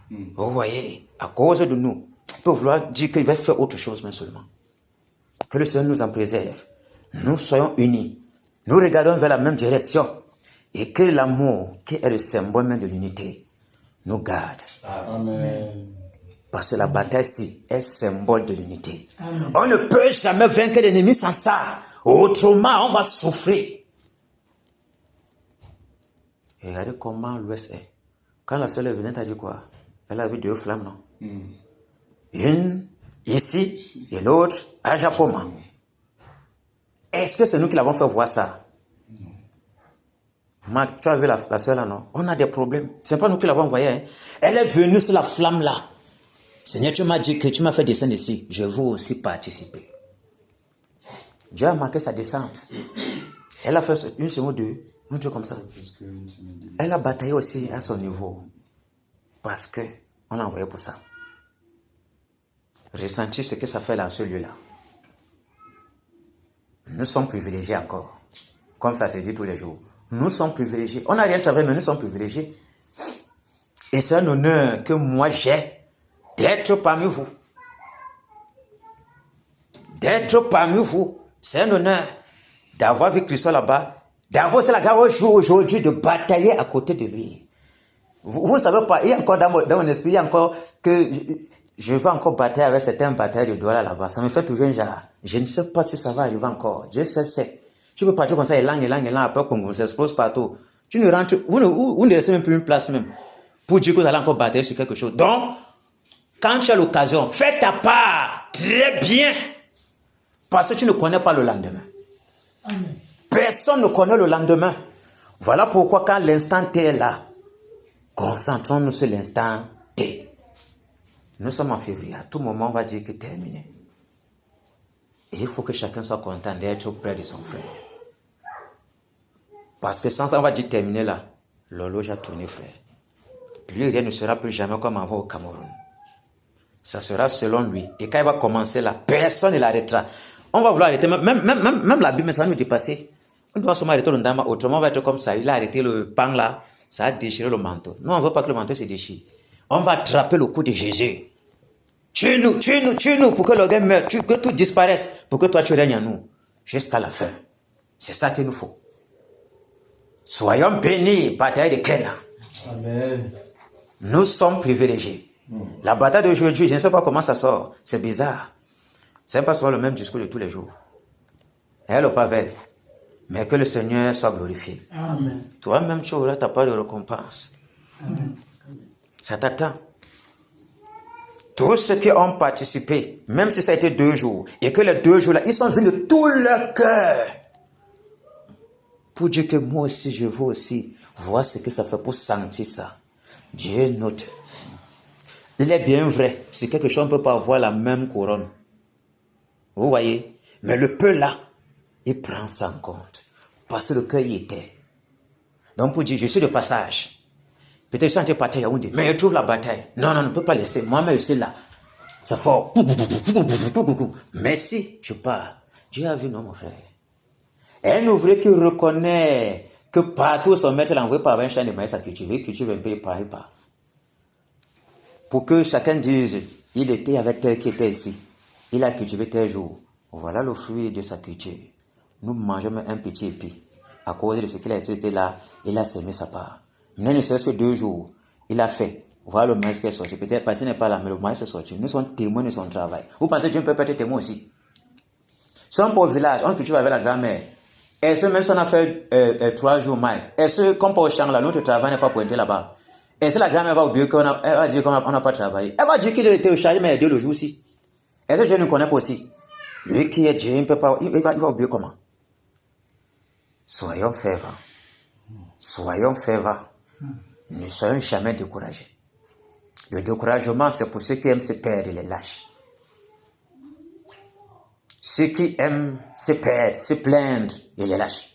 [SPEAKER 1] Vous voyez, à cause de nous, il peut vouloir dire qu'il va faire autre chose, mais seulement. Que le Seigneur nous en préserve. Nous soyons unis. Nous regardons vers la même direction. Et que l'amour, qui est le symbole même de l'unité, nous garde.
[SPEAKER 3] Amen.
[SPEAKER 1] Parce que la bataille ici est symbole de l'unité. On ne peut jamais vaincre l'ennemi sans ça. Autrement, on va souffrir. Et regardez comment l'Ouest est. Quand la soeur est venue, elle a dit quoi? Elle a vu 2 flammes, non? Une ici et l'autre à Japoma. Est-ce que c'est nous qui l'avons fait voir ça? Marc, tu as vu la soeur là, non? On a des problèmes. Ce n'est pas nous qui l'avons envoyée. Hein? Elle est venue sur la flamme là. Seigneur, tu m'as dit que tu m'as fait descendre ici. Je veux aussi participer. Dieu a marqué sa descente. Elle a fait une semaine ou 2. Un truc comme ça. Elle a bataillé aussi à son niveau. Parce qu'on l'a envoyé pour ça. Ressentir ce que ça fait dans ce lieu-là. Nous sommes privilégiés encore. Comme ça se dit tous les jours. Nous sommes privilégiés. On n'a rien travaillé, mais nous sommes privilégiés. Et c'est un honneur que moi j'ai d'être parmi vous. D'être parmi vous. C'est un honneur d'avoir vu Christ là-bas, d'avoir la grâce aujourd'hui de batailler à côté de lui. Vous ne savez pas, il y a encore dans mon esprit, il y a encore que je vais encore batailler avec certaines batailles de doigts là-bas. Ça me fait toujours un genre. Je ne sais pas si ça va arriver encore. Dieu sait. Tu peux partir comme ça, élan, après qu'on s'expose partout. Tu ne rentres, vous ne laissez même plus une place même pour dire que vous allez encore batailler sur quelque chose. Donc, quand tu as l'occasion, fais ta part très bien. Parce que tu ne connais pas le lendemain. Amen. Personne ne connaît le lendemain. Voilà pourquoi quand l'instant T est là, concentrons-nous sur l'instant T. Nous sommes en février. À tout moment, on va dire que c'est terminé. Et il faut que chacun soit content d'être auprès de son frère. Parce que sans ça, on va dire terminé là. L'horloge a tourné, frère. Lui, rien ne sera plus jamais comme avant au Cameroun. Ça sera selon lui. Et quand il va commencer là, personne ne l'arrêtera. On va vouloir arrêter. Même la Bible, ça va nous dépasser. On doit seulement arrêter le ndama. Autrement, on va être comme ça. Il a arrêté le pan là. Ça a déchiré le manteau. Nous, on ne veut pas que le manteau se déchire. On va attraper le cou de Jésus. Tue-nous pour que le gars meure. Que tout disparaisse. Pour que toi, tu règnes en nous. Jusqu'à la fin. C'est ça qu'il nous faut. Soyons bénis, bataille de Canaan. Amen. Nous sommes privilégiés. La bataille d'aujourd'hui, je ne sais pas comment ça sort. C'est bizarre. C'est pas souvent le même discours de tous les jours. Elle ou pas vrai. Mais que le Seigneur soit glorifié. Amen. Toi-même, tu auras ta part de récompense. Amen. Ça t'attend. Tous ceux qui ont participé, même si ça a été 2 jours, et que les 2 jours-là, ils sont venus de tout leur cœur pour dire que moi aussi, je veux aussi. voir ce que ça fait pour sentir ça. Dieu note. Il est bien vrai, c'est quelque chose, on ne peut pas avoir la même couronne. Vous voyez? Mais le peu là, il prend ça en compte. Parce que le cœur y était. Donc pour dire, je suis de passage. Peut-être que je suis en train de partir à Yaoundé, mais je trouve la bataille. Non, non, on ne peut pas laisser. Moi-même, je suis là. Ça fait... Mais si tu pars, Dieu a vu, non, mon frère. Un ouvrier qui reconnaît que partout son maître l'a envoyé par un champ de maïs à cultiver, il cultive un peu, il part. Pour que chacun dise, il était avec tel qui était ici. Il a cultivé tel jour. Voilà le fruit de sa culture. Nous mangeons un petit épi. À cause de ce qu'il a été là, il a semé sa part. Mais ne serait-ce que 2 jours, il a fait. Voilà le maïs qui est sorti. Peut-être parce qu'il n'est pas là, mais le maïs est sorti. Nous sommes témoins de son travail. Vous pensez que Dieu peut être témoin aussi? Son pauvre village, on cultive avec la grand-mère. Est-ce que même si on a fait 3 jours maïs, est-ce que comme pour au champ là, notre travail n'est pas pointé là-bas? Est-ce que la grand-mère va oublier qu'on va dire qu'on n'a pas travaillé? Elle va dire qu'il était au chargé, mais Dieu le jour aussi. Est-ce que Dieu ne connaît pas aussi? Lui qui est Dieu, il va oublier comment? Soyons fervents. Soyons fervents. Ne soyons jamais découragés. Le découragement, c'est pour ceux qui aiment se perdre, les lâches. Ceux qui aiment se perdre, se plaindre, ils les lâchent.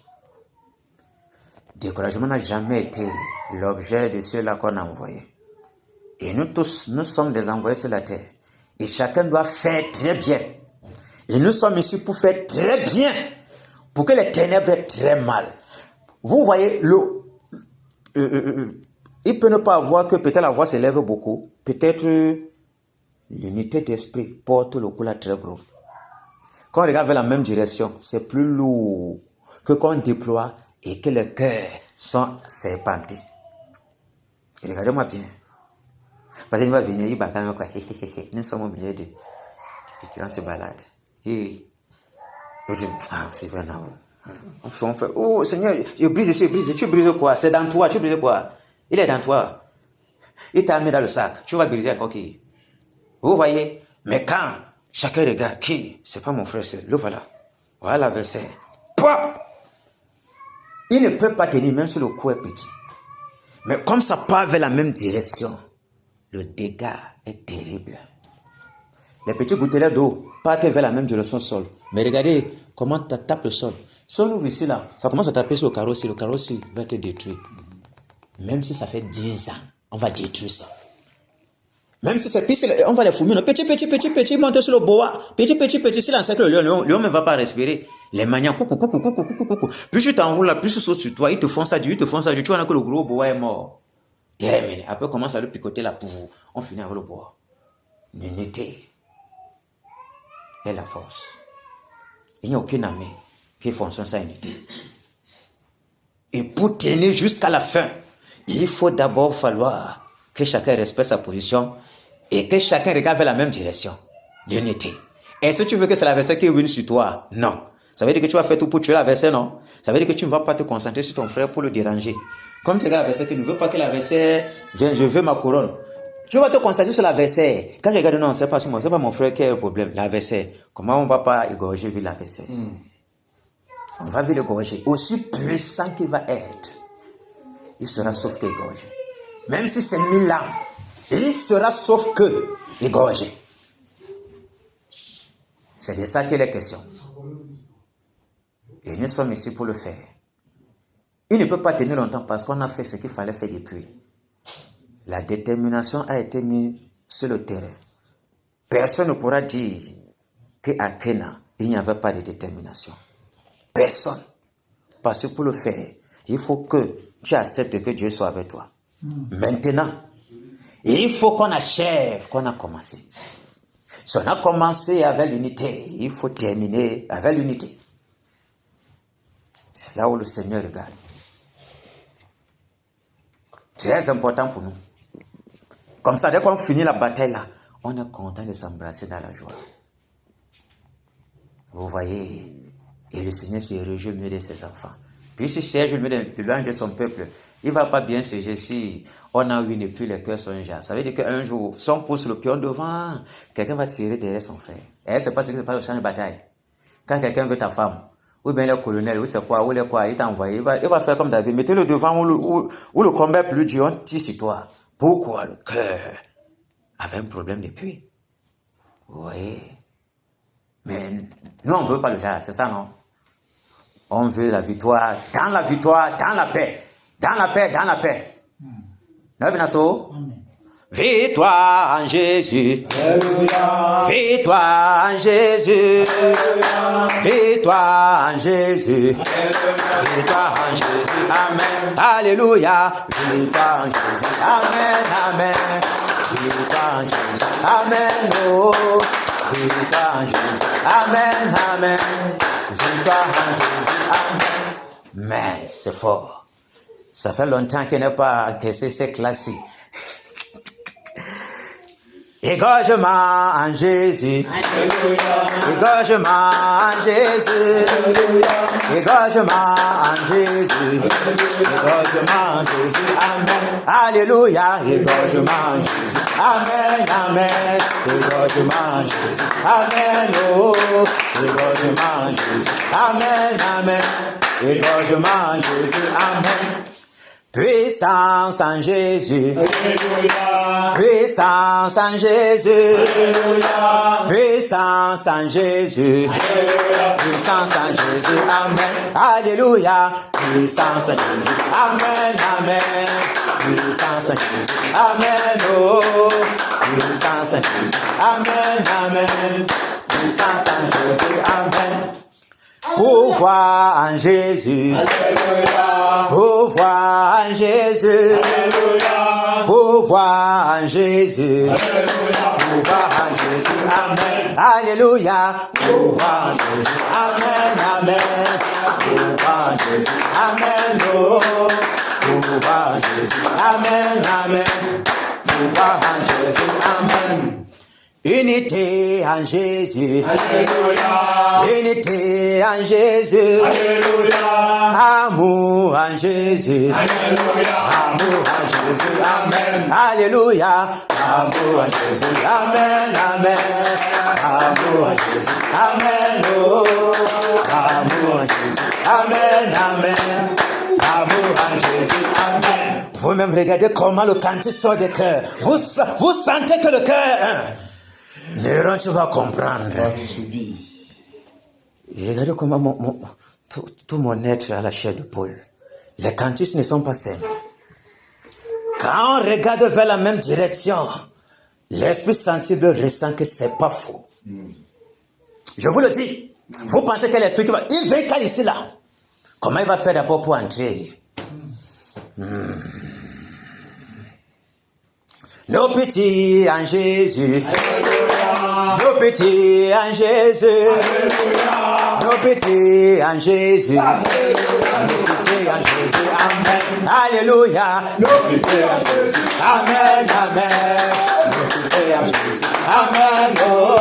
[SPEAKER 1] Le découragement n'a jamais été l'objet de ceux-là qu'on a envoyés. Et nous tous, nous sommes des envoyés sur la terre. Et chacun doit faire très bien. Et nous sommes ici pour faire très bien. Pour que les ténèbres aient très mal. Vous voyez, il peut ne pas avoir que peut-être la voix s'élève beaucoup. Peut-être l'unité d'esprit porte le coup là très gros. Quand on regarde vers la même direction, c'est plus lourd que quand on déploie et que les cœurs sont serpentés. Et regardez-moi bien. Parce qu'il va venir, il va quand même quoi. Nous sommes au milieu de on se balade. Et c'est vrai, non. On fait, oh Seigneur, je brise, tu brises quoi? C'est dans toi, tu brises quoi? Il est dans toi. Il t'a mis dans le sac, tu vas briser encore qui? Vous voyez? Mais quand chacun regarde, qui? C'est pas mon frère, c'est le voilà. Voilà le verset. Pop! Il ne peut pas tenir, même si le coup est petit. Mais comme ça part vers la même direction, le dégât est terrible. Les petits gouttelettes d'eau partent vers la même direction sol. Mais regardez comment tu tapes le sol. Si on ouvre ici, là, ça commence à taper sur le carrossier va te détruire. Même si ça fait 10 ans, on va détruire ça. Même si c'est piste, on va les fouiller. Petit, monter sur le bois. Petit, si l'encercle le lion ne va pas respirer. Les maniants, coucou. Plus tu t'enroules là, plus tu sautes sur toi, ils te font ça, tu vois que le gros bois est mort. Terminé. Après, on commence à le picoter là pour vous. On finit avec le bois. L'unité est la force. Il n'y a aucune armée qui fonctionne sans unité. Et pour tenir jusqu'à la fin, il faut d'abord falloir que chacun respecte sa position et que chacun regarde vers la même direction. L'unité. Est-ce que tu veux que c'est l'adversaire qui vienne sur toi? Non. Ça veut dire que tu vas faire tout pour tuer l'adversaire, non? Ça veut dire que tu ne vas pas te concentrer sur ton frère pour le déranger. Comme tu regardes l'adversaire qui ne veut pas que l'adversaire vienne, je veux ma couronne. Tu vas te concentrer sur l'adversaire. Quand je regarde, non, c'est pas sur moi, c'est pas mon frère qui a le problème. L'adversaire. Comment on ne va pas égorger vu l'adversaire? On va vu l'égorger. Aussi puissant qu'il va être, il sera sauf qu'égorgé. Même si c'est 1000 ans, il sera sauf que égorgé. C'est de ça qu'il est question. Et nous sommes ici pour le faire. Il ne peut pas tenir longtemps parce qu'on a fait ce qu'il fallait faire depuis. La détermination a été mise sur le terrain. Personne ne pourra dire qu'à Kena, il n'y avait pas de détermination. Personne. Parce que pour le faire, il faut que tu acceptes que Dieu soit avec toi. Maintenant, il faut qu'on achève, qu'on a commencé. Si on a commencé avec l'unité, il faut terminer avec l'unité. C'est là où le Seigneur regarde. Très important pour nous. Comme ça, dès qu'on finit la bataille là, on est content de s'embrasser dans la joie. Vous voyez, et le Seigneur se réjouit mieux de ses enfants. Puis il cherche le mieux de loin de son peuple. Il ne va pas bien se gérer si on a eu et puis les cœurs sont déjà. Ça veut dire qu'un jour, si on pousse le pion devant, quelqu'un va tirer derrière son frère. Et c'est pas ce qui se passe au champ de bataille. Quand quelqu'un veut ta femme, ou bien le colonel, ou c'est quoi, ou le quoi, il t'a envoyé, il va faire comme David. Mettez-le devant où le combat est plus dur, on tire sur toi. Pourquoi le cœur avait un problème depuis? Oui. Mais nous, on ne veut pas le genre, c'est ça, non? On veut la victoire, dans la paix. Dans la paix, dans la paix. Victoire en Jésus. Alléluia. Victoire en Jésus. Alléluia. Victoire en Jésus. Alléluia. Victoire en Jésus. Amen. Alléluia. Victoire en Jésus. Amen. Amen. Victoire en Jésus. Amen. Oh. Victoire en Jésus. Amen. Amen. Victoire en Jésus. Amen. Mais c'est fort. Ça fait longtemps qu'il n'a pas encaissé ces classiques. Égorgement en Jésus. Alléluia. Égorgement en Jésus. Alléluia. Égorgement en Jésus. Égorgement en Jésus. Amen. Alléluia. Égorgement en Jésus. Amen. Amen. Égorgement en Jésus. Amen. Oh. Égorgement en Jésus. Amen. Amen. Égorgement en Jésus. Amen. Puissance en Jésus. Alléluia. Puissance en Jésus. Alléluia. Puissance en Jésus. Alléluia. Puissance en Jésus. Amen. Alléluia. Puissance en Jésus. Amen. Amen. Puissance en Jésus. Amen. Oh. Puissance en Jésus. Amen. Amen. Puissance en Jésus. Amen. Pouvoir en Jésus. Alléluia. Pouvoir en Jésus. Alléluia. Pouvoir en Jésus. Alléluia. Pouvoir en Jésus. Amen. Alléluia. Pouvoir en Jésus. Amen. Amen. Pouvoir en Jésus. Amen. Oh. Pouvoir en Jésus. Amen. Amen. Pouvoir en Jésus. Amen. Unité en Jésus. Alléluia. Unité en Jésus. Alléluia. Amour en Jésus. Alléluia. Amour en Jésus. Amen. Alléluia. Amour en Jésus. Amen. Amen. Amour en Jésus. Amen. Oh. Amour en Jésus. Amen. Amen. Amour en Jésus. Amen. Vous-même regardez comment le cantique sort du cœur. Vous sentez que le cœur... Néron, tu vas comprendre. Regardez comment tout mon être à la chair de Paul. Les cantiques ne sont pas simples. Quand on regarde vers la même direction, l'esprit sensible ressent que c'est pas faux. Je vous le dis. Vous pensez que l'esprit, il veut qu'à ici là. Comment il va faire d'abord pour entrer? Nos petits en Jésus. Nos petits en Jésus. Alléluia. Nos petits en Jésus. Alléluia. Nos petits en Jésus. Amen. Alléluia. Nos petits en Jésus. Amen. Amen. Nos petits en Jésus. Amen. Oh.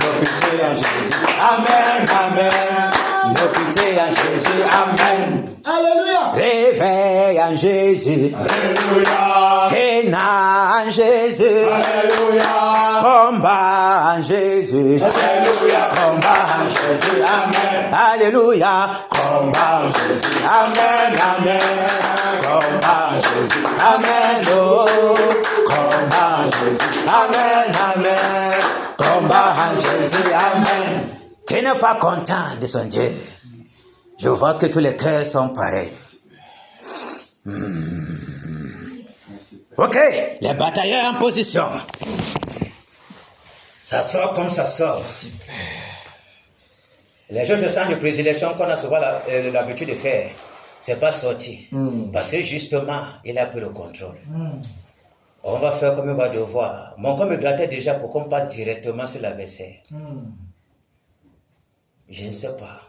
[SPEAKER 1] Nos petits en Jésus. Amen. Amen. Nos petits en Jésus. Amen. Alléluia. Réveil en Jésus. Alléluia. Kéna en Jésus. Alléluia. Combat en Jésus. Alléluia. Combat en Jésus. Amen. Alléluia. Combat en Jésus. Amen. Amen. Combat en Jésus. Amen. Oh. Combat en Jésus. Amen. Amen. Combat en Jésus. Amen. Qui n'est pas content de son Dieu? Je vois que tous les cœurs sont pareils. Ok, les batailleurs en position. Ça sort comme ça sort. Les jeux de sang de présélection qu'on a souvent l'habitude de faire, c'est pas sorti. Parce que justement, il a pris le contrôle. On va faire comme on va devoir. Mon corps me grattait déjà pour qu'on passe directement sur l'adversaire. Je ne sais pas.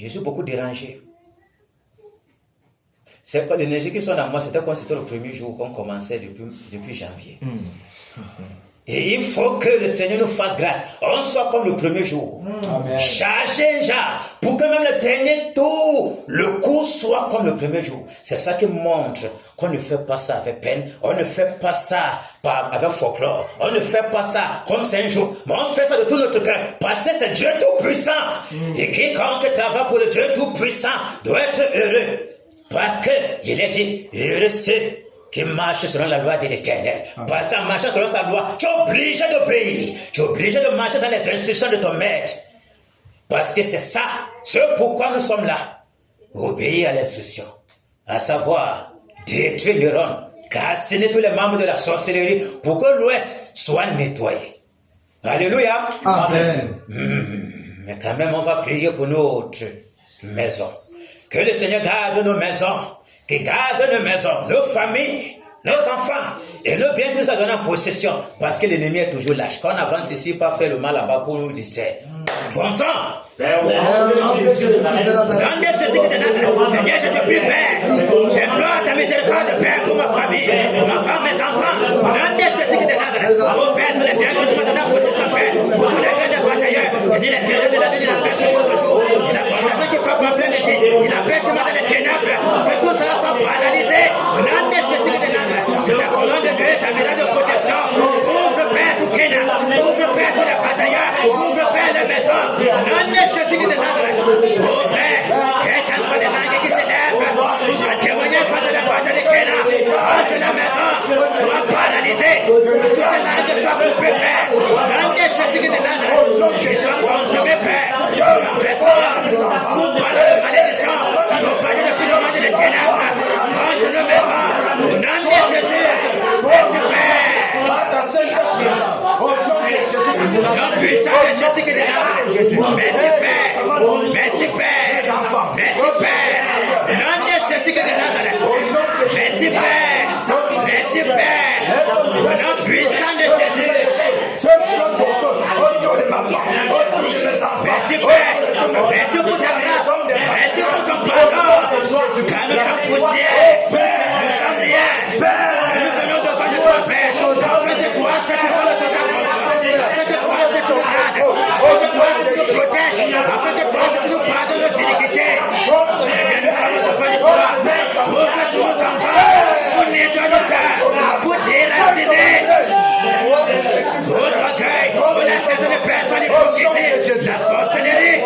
[SPEAKER 1] Je suis beaucoup dérangé. C'est pas l'énergie qui sont en moi, c'était comme si c'était le premier jour qu'on commençait depuis janvier. Et il faut que le Seigneur nous fasse grâce. On soit comme le premier jour.
[SPEAKER 2] Amen.
[SPEAKER 1] Chargez déjà pour que même le dernier tour, le coup soit comme le premier jour. C'est ça qui montre qu'on ne fait pas ça avec peine. On ne fait pas ça avec folklore. On ne fait pas ça comme c'est un jour. Mais on fait ça de tout notre cœur. Parce que c'est Dieu Tout-Puissant. Et quiconque travaille pour le Dieu Tout-Puissant doit être heureux. Parce qu'il est dit, heureux ceux qui marche selon la loi de l'Éternel. Parce qu'en marchant selon sa loi, tu es obligé d'obéir. Tu es obligé de marcher dans les instructions de ton maître. Parce que c'est ça, ce pourquoi nous sommes là. Obéir à l'instruction. À savoir, détruire Néron, calciner tous les membres de la sorcellerie pour que l'Ouest soit nettoyé. Alléluia.
[SPEAKER 2] Amen.
[SPEAKER 1] Mais quand même, on va prier pour notre maison. Que le Seigneur garde nos maisons. Qui garde nos maisons, nos familles, nos enfants et nos biens que nous a donnés en possession. Parce que l'ennemi est toujours lâche. Quand on avance ici, pas faire le mal là-bas pour nous distraire. Fonçons. Seigneur, je te prie, Père. J'implore ta miséricorde, Père, pour ma famille, ma femme, mes enfants. Oh Père, tous les biens que tu m'as donnés en possession, Père. Pour tous les biens des batailleurs. Je dis les terres de la vie, il a fait chaud de jour. Il a partagé qui frappe en plein midi. Il a pêché dans les ténèbres. Que tout cela soit banalisé. Au nom de Jésus de Nazareth. Que la colonne de Dieu, ta mirage de protection. Ouvre, Père, tout Kenya. Ouvre, Père, tous les batailleurs. Ouvre, Père, les maisons. Au nom de Jésus de Nazareth. Oh Père, quelles soient les langues qui s'élèvent. À témoigner contre la bataille de Kenya. Contre la maison. Soit banalisé. Que toutes ces langues soient coupées, Père. Au nom de Jésus de Nazareth. Qu'ils soient consumés, Père. Pour parler de malédiction. Pour parler de puissance de ténèbres. Contre nos maisons. Au nom de Jésus. Merci, Père. Nom puissant de Jésus qui est là. Merci, Père. Merci, Père. Merci, Père. Nom de Jésus qui est là. Merci, Père. Merci, Père. Nom puissant de Jésus. Merci, Père. Merci pour ta grâce. Merci pour ton pardon. Car nous sommes poussières. Nous sommes rien. Nous venons devant de toi, Père. Afin que toi, c'est tu vois le total. Afin que toi, c'est tu gardes. Afin que toi, c'est tu protèges. Afin que toi, c'est tu nous pardonnes nos iniquités. Seigneur, nous sommes devant de toi. Pour faire tout ton vent. Pour nettoyer nos cœurs. Pour déraciner. Pour l'orgueil. Pour la saison de personnes hypocrisies. La sorcellerie.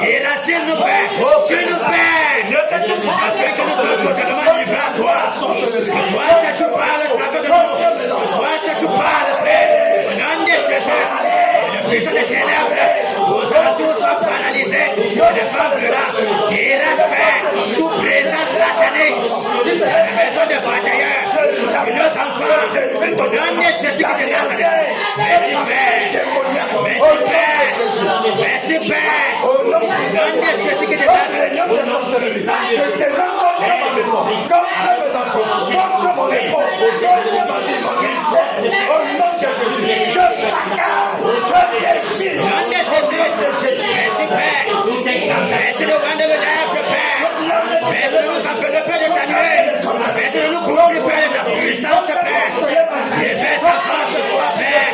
[SPEAKER 1] Déracine-nous, Père. Tu nous paies. Afin que nous soyons totalement livrés à toi. Que toi, c'est tu parles au travers de nous. Que toi, c'est tu parles, Père. Au nom de Jésus. Le puissant des ténèbres. Nous allons tous soient paralysés. Les femmes là. Qui respectent toute présence satanique. La maison de batailleurs. Et nos enfants. Au nom de Jésus qui est là. Merci, Père. Merci, Père. Merci, Père. Au nom de Jésus qui est là.
[SPEAKER 2] C'était là contre ma maison, contre mes enfants, contre mon époux, contre ma vie, mon ministère. Au nom de Jésus, je fracasse, je déchire.
[SPEAKER 1] Au nom de Jésus. Merci, Père. Merci de rendre le lèvre, Père. Merci de nous appeler le Père de ta nuit. Merci de nous couvrir, Père, de ta puissance, Père. Déverse encore ce soir, Père.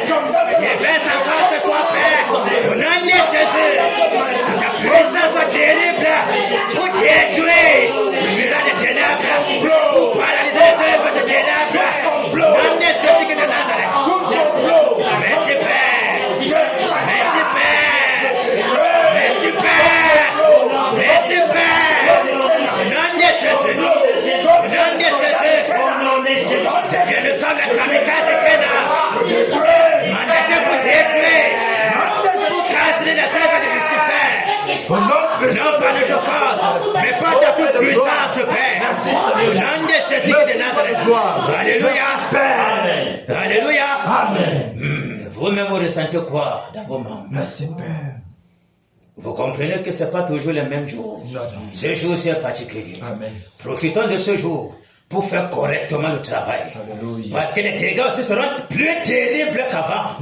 [SPEAKER 1] Déverse encore ce soir, Père. Au nom de Jésus. Ta puissance soit terrible pour détruire le visage des ténèbres, pour paralyser les œuvres des ténèbres. Au nom de Jésus qui est de Nazareth. Merci, Père. Merci, Père. Merci, Père. Merci, Père. Au nom de Jésus. Au nom de Jésus. Seigneur, nous sommes les kamikazes de Kenya. Mandatés pour détruire, pour casser les œuvres de Lucifer. Non pas de ta force, mais pas de toute puissance, Père. Au nom de Jésus de Nazareth. Alléluia. Alléluia.
[SPEAKER 2] Amen.
[SPEAKER 1] Vous-même, vous ressentez quoi dans vos membres?
[SPEAKER 2] Merci, Père.
[SPEAKER 1] Vous comprenez que ce n'est pas toujours le même jour. Ce jour, c'est particulier.
[SPEAKER 2] Amen.
[SPEAKER 1] Profitons de ce jour pour faire correctement le travail.
[SPEAKER 2] Alléluia.
[SPEAKER 1] Parce que les dégâts aussi seront plus terribles qu'avant.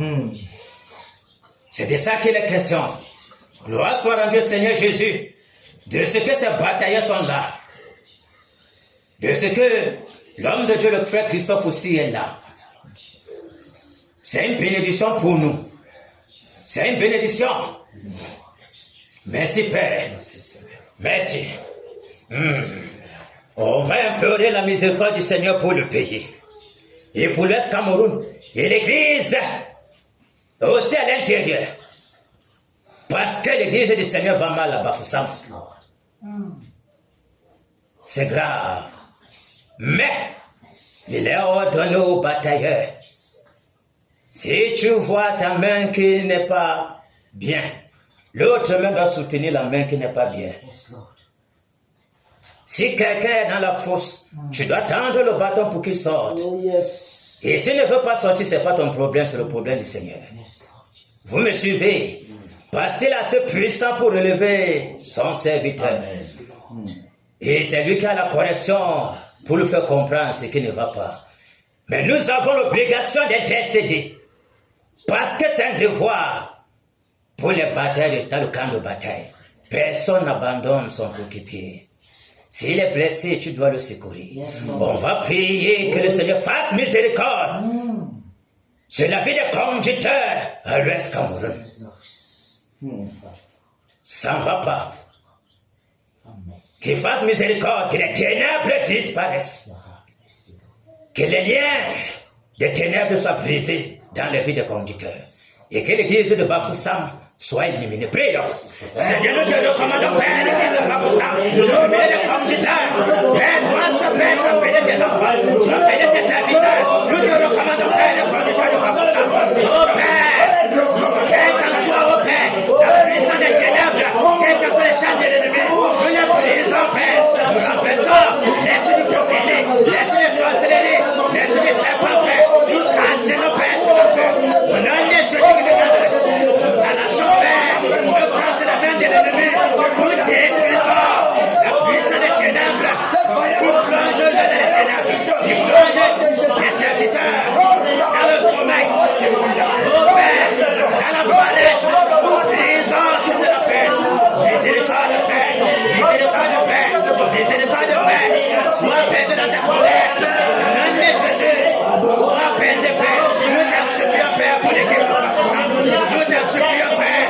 [SPEAKER 1] C'est de ça qu'il est question. Gloire soit rendue au Seigneur Jésus. De ce que ces batailleurs sont là. De ce que l'homme de Dieu, le frère Christophe aussi est là. C'est une bénédiction pour nous. C'est une bénédiction. Merci Père. Merci. On va implorer la miséricorde du Seigneur pour le pays. Et pour l'Est Cameroun. Et l'Église. Aussi à l'intérieur. Parce que l'Église du Seigneur va mal à Bafoussam. C'est grave. Mais il est ordonné aux batailleurs. Si tu vois ta main qui n'est pas bien, l'autre main doit soutenir la main qui n'est pas bien. Si quelqu'un est dans la fosse, tu dois tendre le bâton pour qu'il sorte. Et s'il ne veut pas sortir, ce n'est pas ton problème, c'est le problème du Seigneur. Vous me suivez? Parce qu'il est assez puissant pour relever son serviteur. Et c'est lui qui a la correction pour lui faire comprendre ce qui ne va pas. Mais nous avons l'obligation d'intercéder. Parce que c'est un devoir pour les batailles dans le camp de bataille. Personne n'abandonne son coéquipier. S'il est blessé, tu dois le secourir. On va prier que le Seigneur fasse miséricorde sur la vie des conducteurs à l'Ouest Cameroun. Ça ne va pas. Qu'il fasse miséricorde, que les ténèbres disparaissent. Que les liens des ténèbres soient brisés dans les vies des conducteurs. Et que l'église de Bafoussam soit éliminée. Prions. Seigneur, nous te recommandons, Père, l'église de Bafoussam, éliminer les conducteurs. Père, toi, ce Père, tu as appelé tes enfants, tu as appelé tes serviteurs. Nous te recommandons, Père, les conducteurs de Bafoussam. Oh Père, quel qu'en soit, oh Père, la puissance des ténèbres, quel que soit les chants de l'ennemi, nous les brisons, Père. Nous renversons l'esprit du prophétie, l'esprit de sorcellerie, l'esprit de serpent, Père. Nous cassons, Père, sur le Père. Au nom de Jésus de Nazareth, nous allons, Père, nous frappons la main de l'ennemi, nous détruisons la puissance des ténèbres, nous plongeons dans les ténèbres, nous plongeons les serviteurs dans le sommeil. Oh Père, dans la brèche, nous brisons tout cela, Père. Miséricorde, Père, miséricorde, Père, miséricorde, Père. Sois apaisé dans ta colère. Au nom de Jésus, sois apaisé, Père. Nous t'en supplions, Père, pour l'équipe. Nous t'en supplions, Père.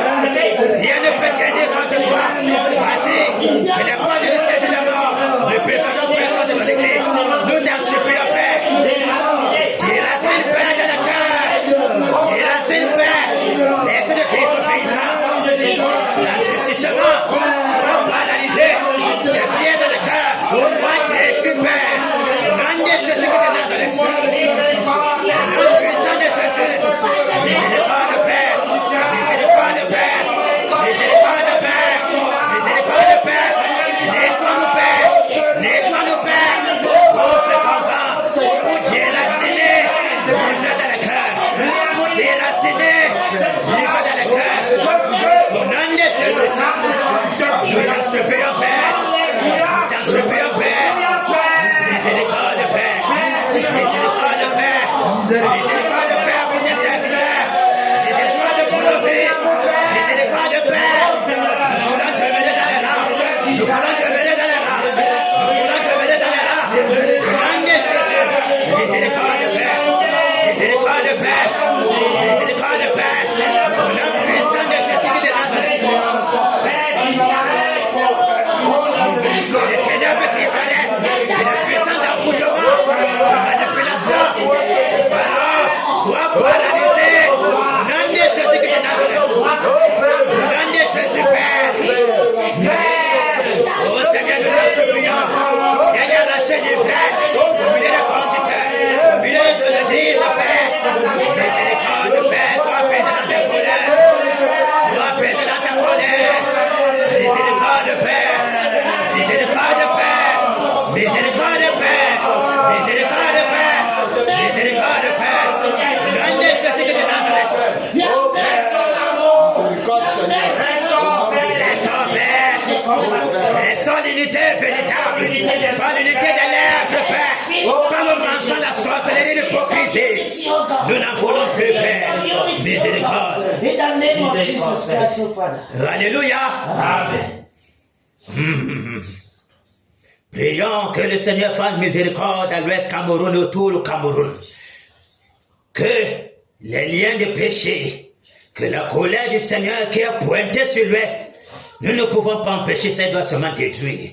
[SPEAKER 1] Rien ne peut tenir contre toi. Tu as dit que les portes du ciel de la mort ne peuvent pas faire contre l'église. Nous t'en supplions, Père. Déracine, Père, dans le cœur. Déracine, Père. Laisse de désobéissance. L'endurcissement soit paralysé. Les pieds dans le cœur soient détruits, Père. Non de Jésus qui est dans l'esprit. Non puissant de Jésus. Miséricorde, Père. Miséricorde, Père. Miséricorde, Père. Miséricorde, Père. Nettoie-nous, Père. Nettoie-nous, Père. Oh, fréquentant. Déraciner. Livre dans le cœur. Déraciner. Livre dans le cœur. Au nom de Jésus. Nous t'en supplions, Père. Nous t'en supplions, Père. Miséricorde, Père. Miséricorde, Père. Miséricorde, Père, pour tes serviteurs. Miséricorde pour nos vies. Miséricorde, Père. Nous voulons devenir dans les rangs. Nous voulons devenir dans les rangs. Nous voulons devenir dans les rangs. Au nom de Jésus. Miséricorde, Père. Miséricorde, Père. Miséricorde, Père. Au nom puissant de Jésus qui est dans les ténèbres qui paraissent, et la puissance d'envoûtement, de manipulation, soit paralysé. Non de Jésus qui est dans le nom de Jésus, Père. Oh Seigneur, nous te supplions. Seigneur, lâchez les frères, oubliez les conducteurs, oubliez l'église, Père. Miséricorde, Père, sois apaisé dans tes colères. Sois apaisé dans ta colère. Miséricorde, Père. Miséricorde, Père. Miséricorde, Père. Miséricorde, Père. Miséricorde, Père. Nom de Jésus qui est dans Nazareth. Restons l'unité véritable, pas l'unité des lèvres, Père, pas le mensonge, la sorcellerie, l'hypocrisie. Nous n'en voulons plus, Père. Miséricorde. Alléluia. Amen. Prions que le Seigneur fasse miséricorde à l'Ouest Cameroun et autour du Cameroun. Que
[SPEAKER 3] les liens de péché, que la colère du Seigneur qui a pointé sur l'Ouest, nous ne pouvons pas empêcher, ça doit seulement détruire.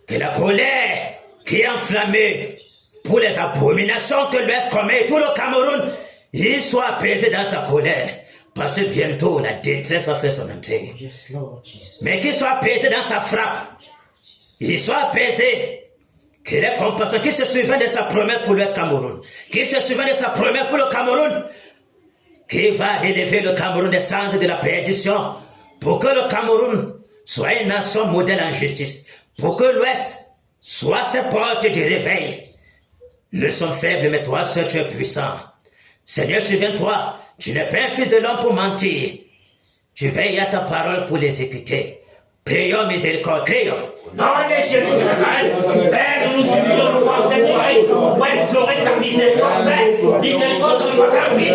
[SPEAKER 3] Que la colère qui est enflammée pour les abominations que l'Ouest commet, tout le Cameroun, il soit apaisé dans sa colère. Parce que bientôt la détresse va faire son entrée. Mais qu'il soit apaisé dans sa frappe. Il soit apaisé. Qu'il est compassion, qu'il se souvienne de sa promesse pour l'Ouest Cameroun. Qu'il se souvienne de sa promesse pour le Cameroun. Qu'il va relever le Cameroun des centres de la perdition. Pour que le Cameroun soit une nation modèle en justice. Pour que l'Ouest soit ses portes du réveil. Nous sommes faibles, mais toi seul tu es puissant. Seigneur, souviens-toi, tu n'es pas un fils de l'homme pour mentir. Tu veilles à ta parole pour l'exécuter. Prions miséricorde, crions.
[SPEAKER 4] Non, mais Jésus de Nazareth, Père, nous supplions, nous pensons, ouais, j'aurai ta miséricorde, miséricorde de notre vie,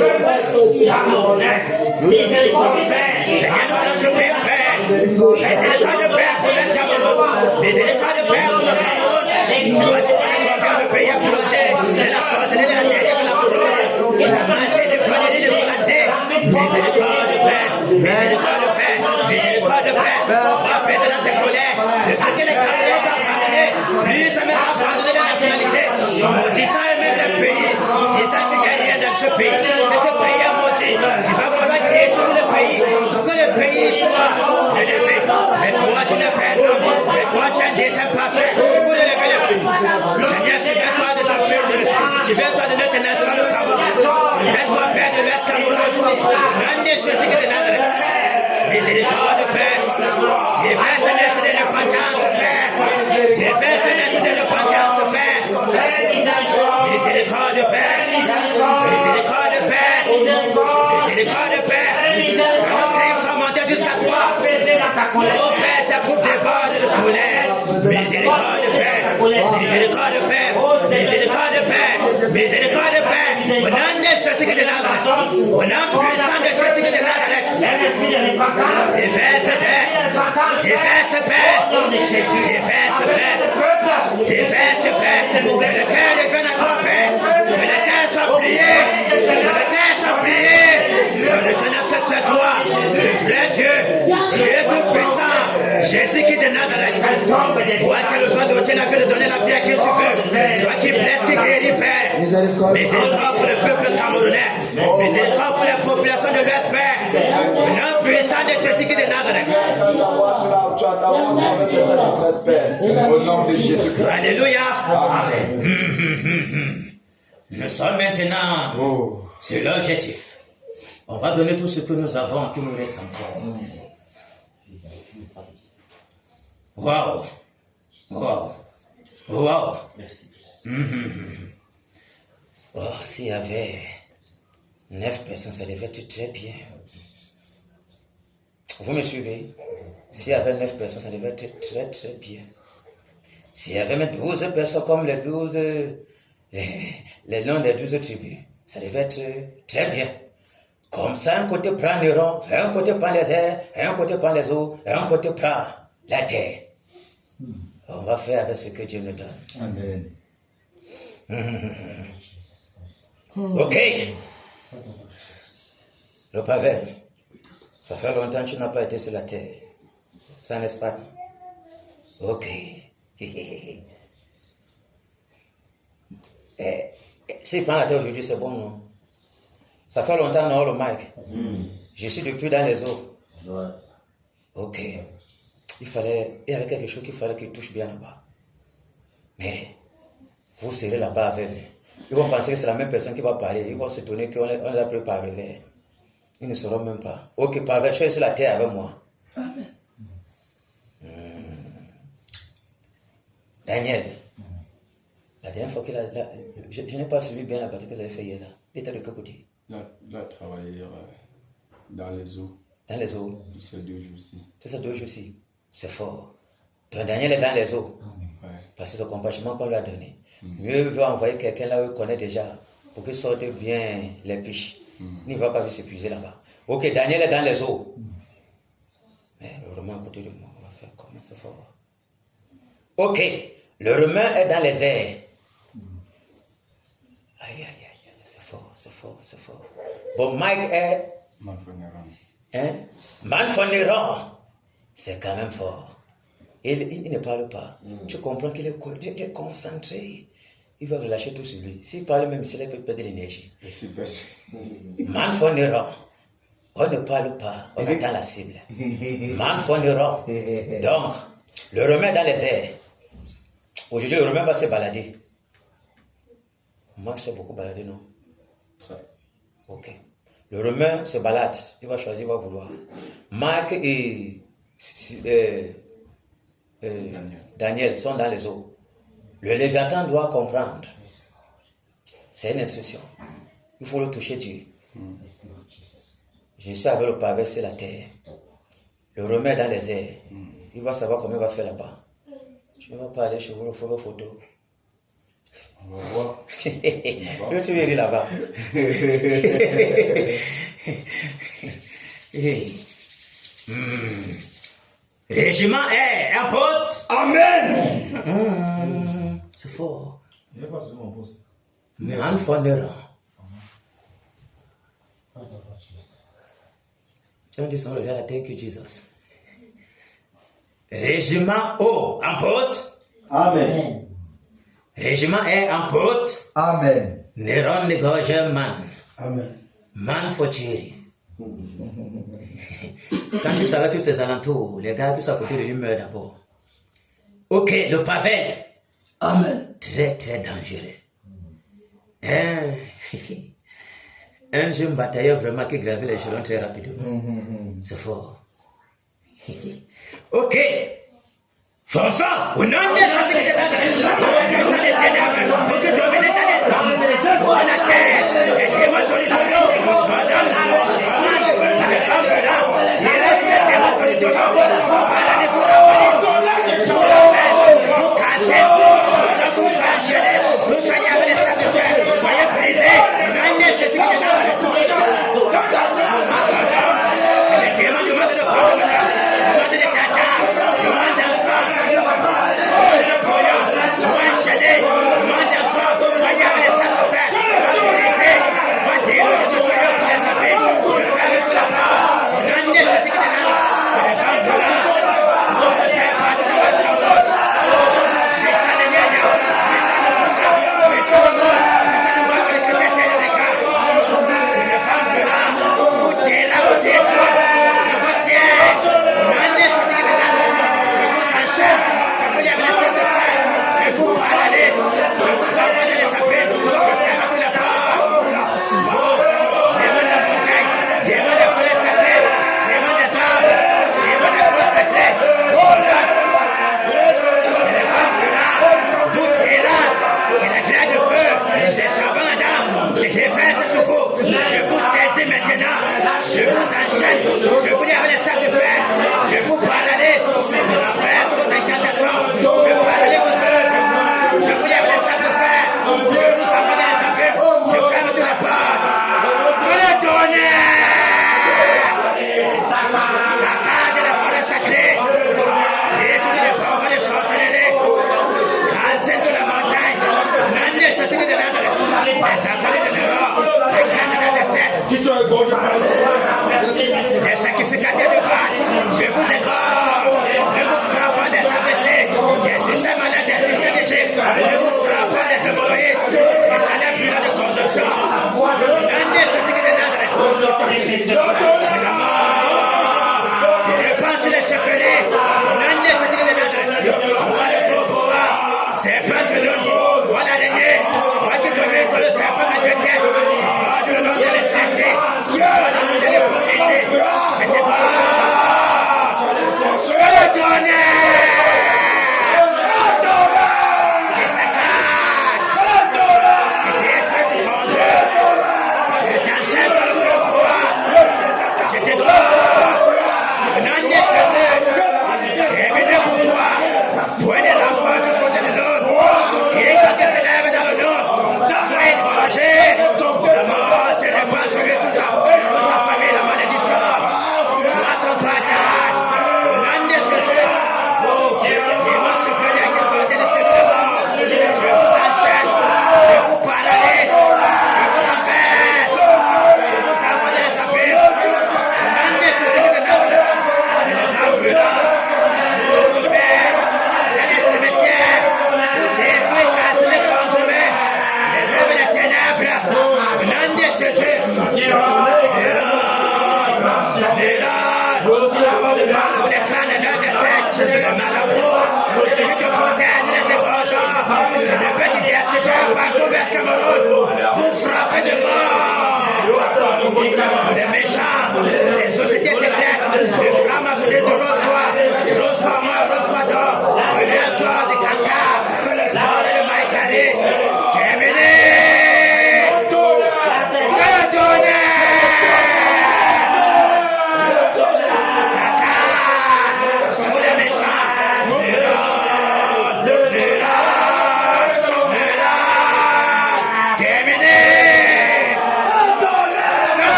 [SPEAKER 4] miséricorde du Père,
[SPEAKER 3] Seigneur, nous te supplions, Père. Miséricorde de Père pour l'Est Cameroun. Miséricorde de Père pour le Cameroun. Tu dois te faire le pays à projet. De la sorcellerie, de la terre, de la fraude. De la magie, de folie, de volonté. Miséricorde de Père. Miséricorde de Père. Miséricorde de Père. Va apaiser dans tes colères. De ce que les Camerounais ont abandonné. Plus jamais abandonné la nationalité. Maudissant même le pays. Disant qu'il n'y a rien dans ce pays. Que ce pays est maudit. Il va falloir détruire le pays. Pour que le pays soit élevé. Mais toi, tu ne perds pas. Mais toi, tu as un dessein parfait pour élever le pays. Seigneur, souviens-toi de ton peuple. Souviens-toi de notre nation, le Cameroun. Souviens-toi, Père de l'Est Cameroun. L'un des Jésus de Nazareth. Miséricorde, Père. Déverse un esprit de repentance, Père. Déverse un esprit de repentance, Père. Miséricorde, Père. Miséricorde, Père. Miséricorde, Père. Que nos crimes soient montés jusqu'à toi. Oh, Père, ta coupe déborde de colère. Miséricorde, Père. Miséricorde, Père. Miséricorde, Père. Miséricorde, Père. Au nom de Jésus de Nazareth. Au nom puissant de Jésus de Nazareth. Déverse, Père. Déverse, Père. Déverse, Père. Déverse, Père. Que le cœur devienne à toi, Père. Que le cœur soit plié. Que le cœur soit plié. Que le reconnaisse que tu es toi, le vrai Dieu. Tu es tout puissant. Jésus qui est de Nazareth. Toi qui as le droit de ôter la vie, de donner la vie à qui tu veux. Toi qui blesse, qui guérit, Père. Miséricorde pour le peuple camerounais. Miséricorde pour la population de l'Ouest, Père. Le nom puissant de Jésus qui est de Nazareth.
[SPEAKER 2] Au nom de Jésus.
[SPEAKER 3] Alléluia.
[SPEAKER 2] Amen.
[SPEAKER 3] Nous sommes maintenant sur l'objectif. On va donner tout ce que nous avons, qui nous reste encore. Waouh. Waouh. Waouh.
[SPEAKER 4] Merci.
[SPEAKER 3] Oh, s'il y avait 9 personnes, ça devait être très bien. Vous me suivez? S'il y avait 9 personnes, ça devait être très très bien. S'il y avait même 12 personnes comme les 12, les noms des 12 tribus, ça devait être très bien. Comme ça, un côté prend les ronds, un côté prend les airs, un côté prend les eaux, un côté prend la terre. On va faire avec ce que Dieu nous donne.
[SPEAKER 2] Amen.
[SPEAKER 3] Ok. Le Pavel, ça fait longtemps que tu n'as pas été sur la terre. Ça n'est-ce pas? Ok. S'il prend la terre aujourd'hui, c'est bon, non? Ça fait longtemps, non, le Mike? Je suis depuis dans les eaux.
[SPEAKER 4] Ouais.
[SPEAKER 3] Ok. Il y avait quelque chose qu'il fallait qu'il touche bien là-bas. Mais vous serez là-bas avec lui. Ils vont penser que c'est la même personne qui va parler. Ils vont se tourner qu'on les a pris par revers. Ils ne sauront même pas. Ok, par revers, je suis sur la terre avec moi.
[SPEAKER 2] Amen.
[SPEAKER 3] Daniel. La dernière fois qu'il a... Je n'ai pas suivi bien la partie que vous avez fait hier là. Il était de quel côté?
[SPEAKER 5] Il a travaillé dans les eaux.
[SPEAKER 3] Dans les eaux.
[SPEAKER 5] Ces 2 jours-ci.
[SPEAKER 3] C'est ça, 2 jours-ci. C'est fort. Donc Daniel est dans les eaux.
[SPEAKER 5] Ouais.
[SPEAKER 3] Parce que c'est le compagnon qu'on lui a donné. Mieux vaut envoyer quelqu'un là où il connaît déjà. Pour qu'il sorte bien les piches. Il ne va pas s'épuiser là-bas. Ok, Daniel est dans les eaux. Mais le romain à côté de moi, on va faire comment? C'est fort. Ok, le romain est dans les airs. Aïe, aïe, aïe, c'est fort. c'est fort, c'est fort. Bon, Mike est... Manfonéron. C'est quand même fort. Il ne parle pas. Tu comprends qu'il est concentré. Il va relâcher tout sur lui. S'il parle même, s'il peut perdre l'énergie. Manfonéron. On ne parle pas, on attend la cible. Manfonéron. Donc, le remède dans les airs. Aujourd'hui, le remède va se balader. Moi, je sais beaucoup balader, non? Ok. Le Romain se balade, il va choisir, il va vouloir. Marc et Daniel sont dans les eaux. Le Léviathan doit comprendre. C'est une instruction. Il faut le toucher Dieu. Je sais avec le pavé, c'est la terre. Le Romain dans les airs. Il va savoir comment il va faire là-bas. Je ne vais pas aller chez vous, il faut vos photos.
[SPEAKER 5] On va voir.
[SPEAKER 3] Tu veux aller là-bas. Régiment est un poste.
[SPEAKER 2] Amen.
[SPEAKER 3] C'est fort.
[SPEAKER 6] Il n'y a pas seulement un poste.
[SPEAKER 3] Man fondera. Don't this all that? Thank you, Jesus. Régiment O en poste.
[SPEAKER 2] Amen.
[SPEAKER 3] Régiment est en poste.
[SPEAKER 2] Amen.
[SPEAKER 3] Néron négorge man.
[SPEAKER 2] Amen.
[SPEAKER 3] Man faut tirer. Quand tu savais tous ces alentours, les gars tous à côté de lui meurent d'abord. Ok, le pavé.
[SPEAKER 2] Amen.
[SPEAKER 3] Très très dangereux. Un jeune batailleur vraiment qui gravit les échelons très rapidement. C'est fort. Ok. François, au nom de
[SPEAKER 4] Soyez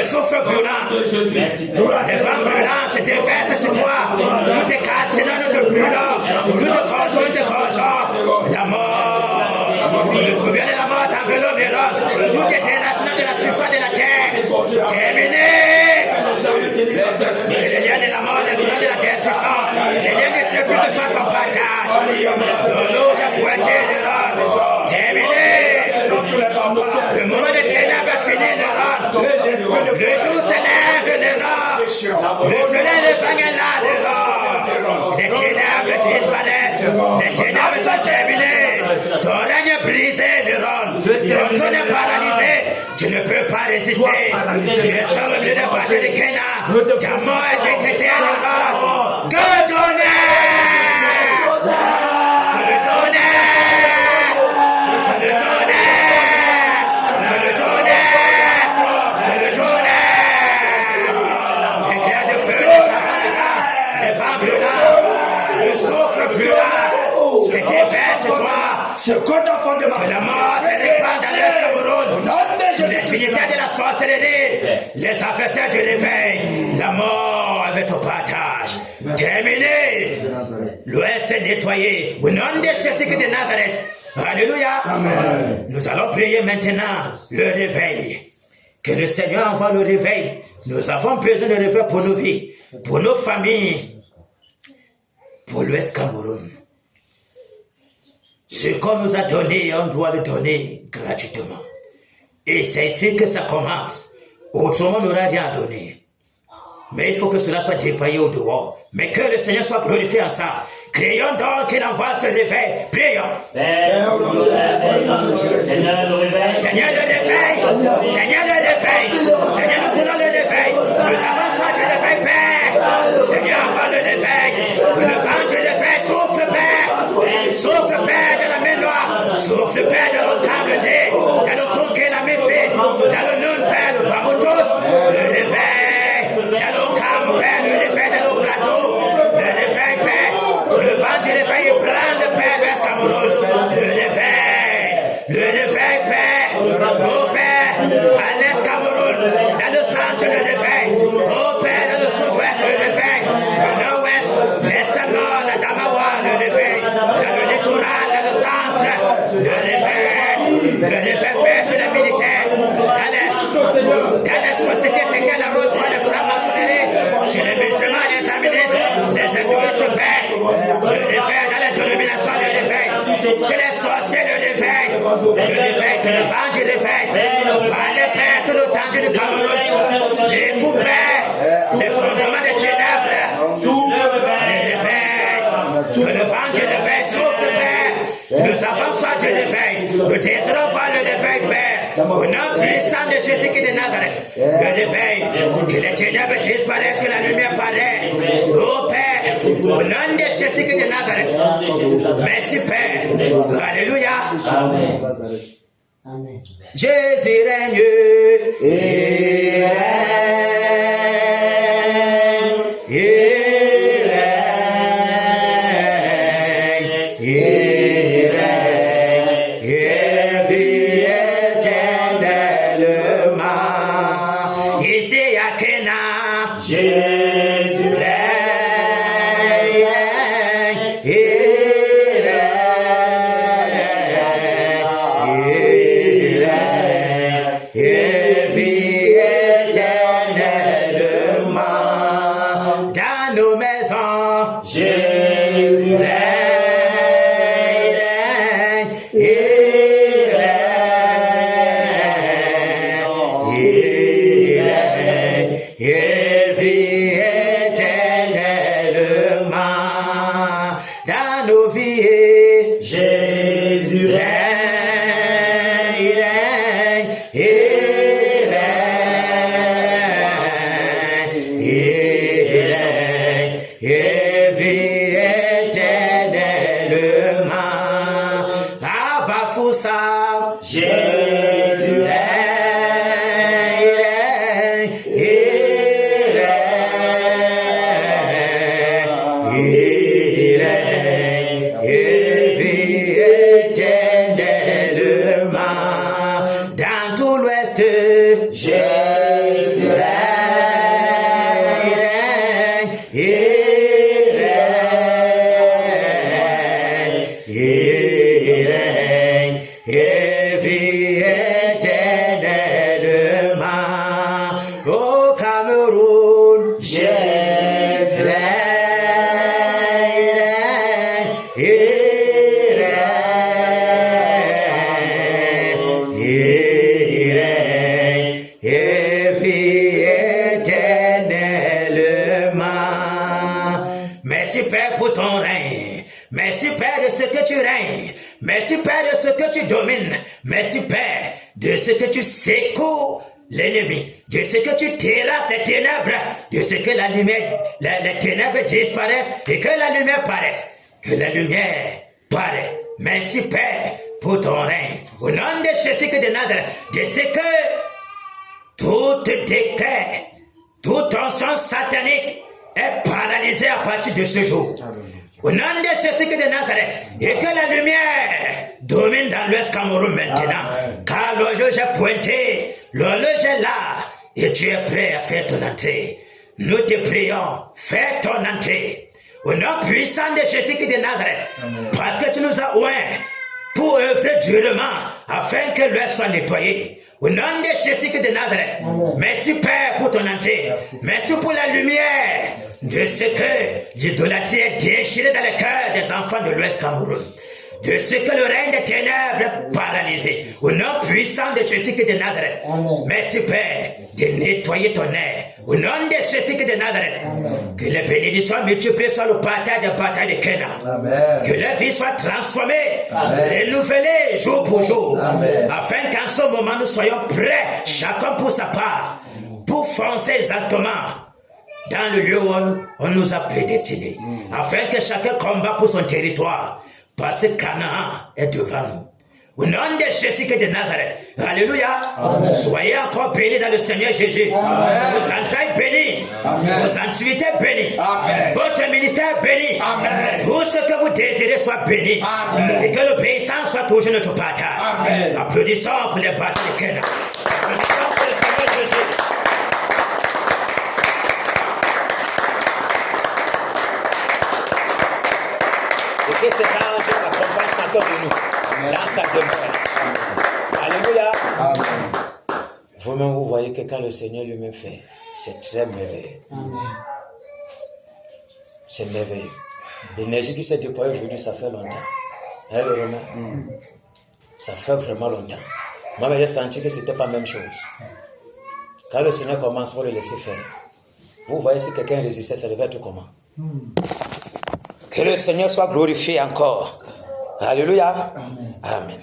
[SPEAKER 3] souffle brûlant, les vents brûlants se déversent sur toi. Nous te cassons, nous te brûlons, nous te causons, la mort. Le couvert de la mort t'enveloppe les robes. Nous te déracinons de la surface de la terre. Terminé. Les liens de la mort, les liens de la destruction, les liens de sécurité soient ton partage. L'eau a pointé le rôle. Terminé. Le moment de ténèbres a fini le rôle. Le jour se lève le rôle. Le soleil ne baigne là le rôle. Les ténèbres disparaissent. Les ténèbres sont terminées. Ton règne est brisé le rôle. Ton trône est paralysé. Tu ne peux pas résister. Tu es sur le milieu de bataille de Kenya. Ta mort est décrétée le rôle. Que le tonnerre! Que le tonnerre! Que le tonnerre! Que le tonnerre! Que le tonnerre! Les clairs de feu, les vents brûlants, le souffle brûlant, se déverse sur toi.
[SPEAKER 4] Ce code enfant de ma
[SPEAKER 3] Que la mort se répand dans l'est Cameroun. Les trinitaires de la sorcellerie, les adversaires du réveil, la mort avec ton partage. Terminé. L'ouest est nettoyé. Au nom de Jésus de Nazareth. Alléluia.
[SPEAKER 4] Amen.
[SPEAKER 3] Nous allons prier maintenant le réveil. Que le Seigneur envoie le réveil. Nous avons besoin de réveil pour nos vies, pour nos familles, pour l'ouest Cameroun. Ce qu'on nous a donné, on doit le donner gratuitement. Et c'est ici que ça commence. Autrement, on n'aura rien à donner. Mais il faut que cela soit déployé au dehors. Mais que le Seigneur soit glorifié en ça. Créons donc qu'il envoie ce réveil. Prions.
[SPEAKER 4] Seigneur, le réveil.
[SPEAKER 3] Seigneur, le réveil. Seigneur, le réveil. Seigneur, nous voulons le réveil. Nous avons soif du réveil, Père. Seigneur, envoie le réveil. Le vent du réveil souffle, Père. Souffle, Père, de la main noire. Souffle, Père, de l'octave D. Dans le coup qu'il a mis fait. Dans le nom, Père, le Bamotos. Le réveil. Dans l'octave, Père, le réveil dans le plateau. Le réveil, Père. Le vent du réveil, il prend le Père, l'Ouest Cameroun. Le réveil. Le réveil, Père. Oh, Père, à l'Est Cameroun. Dans le centre, le réveil. Oh, Père, dans le sud-ouest, le réveil. Le nord-ouest, l'est nord, la Damawa, le réveil. Dans le littoral, dans le centre, le réveil. Le réveil, Père, chez les militaires. Dans les sociétés, c'est qu'elle arrose moi les francs-maçonneries. Chez les musulmans, les administres, les hindouistes, Père. Le réveil, dans les dénominations, le réveil. Chez les sorciers, le réveil. Le réveil, que le vent du réveil. Par les pères, tout le temps du Cameroun. C'est pour Père, les fondements des ténèbres. Le réveil, que le vent du réveil souffle, Père. Nous avons soif du réveil. Nous désirons voir le réveil, Père. Au nom puissant de Jésus qui est de Nazareth. Le réveil, que les ténèbres disparaissent, que la lumière paraît. Oh Père, au nom de Jésus qui est de Nazareth. Merci Père. Alléluia.
[SPEAKER 6] Amen.
[SPEAKER 3] Jésus règne. Il règne. Il règne. Il vit éternellement. Ici à Kena. Jésus règne. Il règne. Il vit éternellement dans nos maisons. Jésus règne, il règne, il vit éternellement dans nos vies. Jésus règne. Jésus règne, il règne, il vit éternellement dans tout l'Ouest. Jésus règne. Merci Père pour ton règne. Merci Père de ce que tu règnes. Merci Père de ce que tu domines. Merci Père de ce que tu secoues l'ennemi, de ce que tu terrasses les ténèbres, de ce que la lumière, les ténèbres disparaissent et que la lumière paraisse. Que la lumière paraît. Merci Père pour ton règne. Au nom de Jésus de Nazareth, de ce que tout décret, toute tension satanique est paralysée à partir de ce jour. Au nom de Jésus de Nazareth, et que la lumière domine dans l'Ouest Cameroun maintenant. Car l'horloge est pointée, l'horloge est là, et tu es prêt à faire ton entrée. Nous te prions, fais ton entrée. Au nom puissant de Jésus de Nazareth, parce que tu nous as oints pour œuvrer durement afin que l'Ouest soit nettoyé. Au nom de Jésus de Nazareth, merci Père pour ton entrée. Merci pour la lumière de ce que l'idolâtrie est déchirée dans les cœurs des enfants de l'Ouest Cameroun. De ce que le règne des ténèbres est paralysé. Au nom puissant de Jésus de Nazareth, merci Père de nettoyer ton air. Au nom de Jésus de Nazareth, que les bénédictions multipliées soient le partage des batailles de Kéna. Que la vie soit transformée, renouvelée jour pour jour, afin qu'en ce moment nous soyons prêts, chacun pour sa part, pour foncer exactement dans le lieu où on nous a prédestinés, afin que chacun combat pour son territoire, parce que Canaan est devant nous. Au nom de Jésus de Nazareth, alléluia, soyez encore bénis dans le Seigneur Jésus. Vos entrailles bénies, vos activités bénies, votre ministère béni, tout ce que vous désirez soit béni, et que l'obéissance soit toujours notre partage. Applaudissons pour les batailles de Kéna. Applaudissons pour le Seigneur Jésus. Et que cet ange accompagne chacun de nous dans sa demeure. Alléluia. Vous-même, vous voyez que quand le Seigneur lui-même fait, c'est très merveilleux. C'est merveilleux. L'énergie qui s'est déployée aujourd'hui, ça fait longtemps. Hein, le Romain? Ça fait vraiment longtemps. Moi, j'ai senti que ce n'était pas la même chose. Quand le Seigneur commence, il faut le laisser faire. Vous voyez, si quelqu'un résistait, ça devait être comment? Que le Seigneur soit glorifié encore. Alléluia. Amen.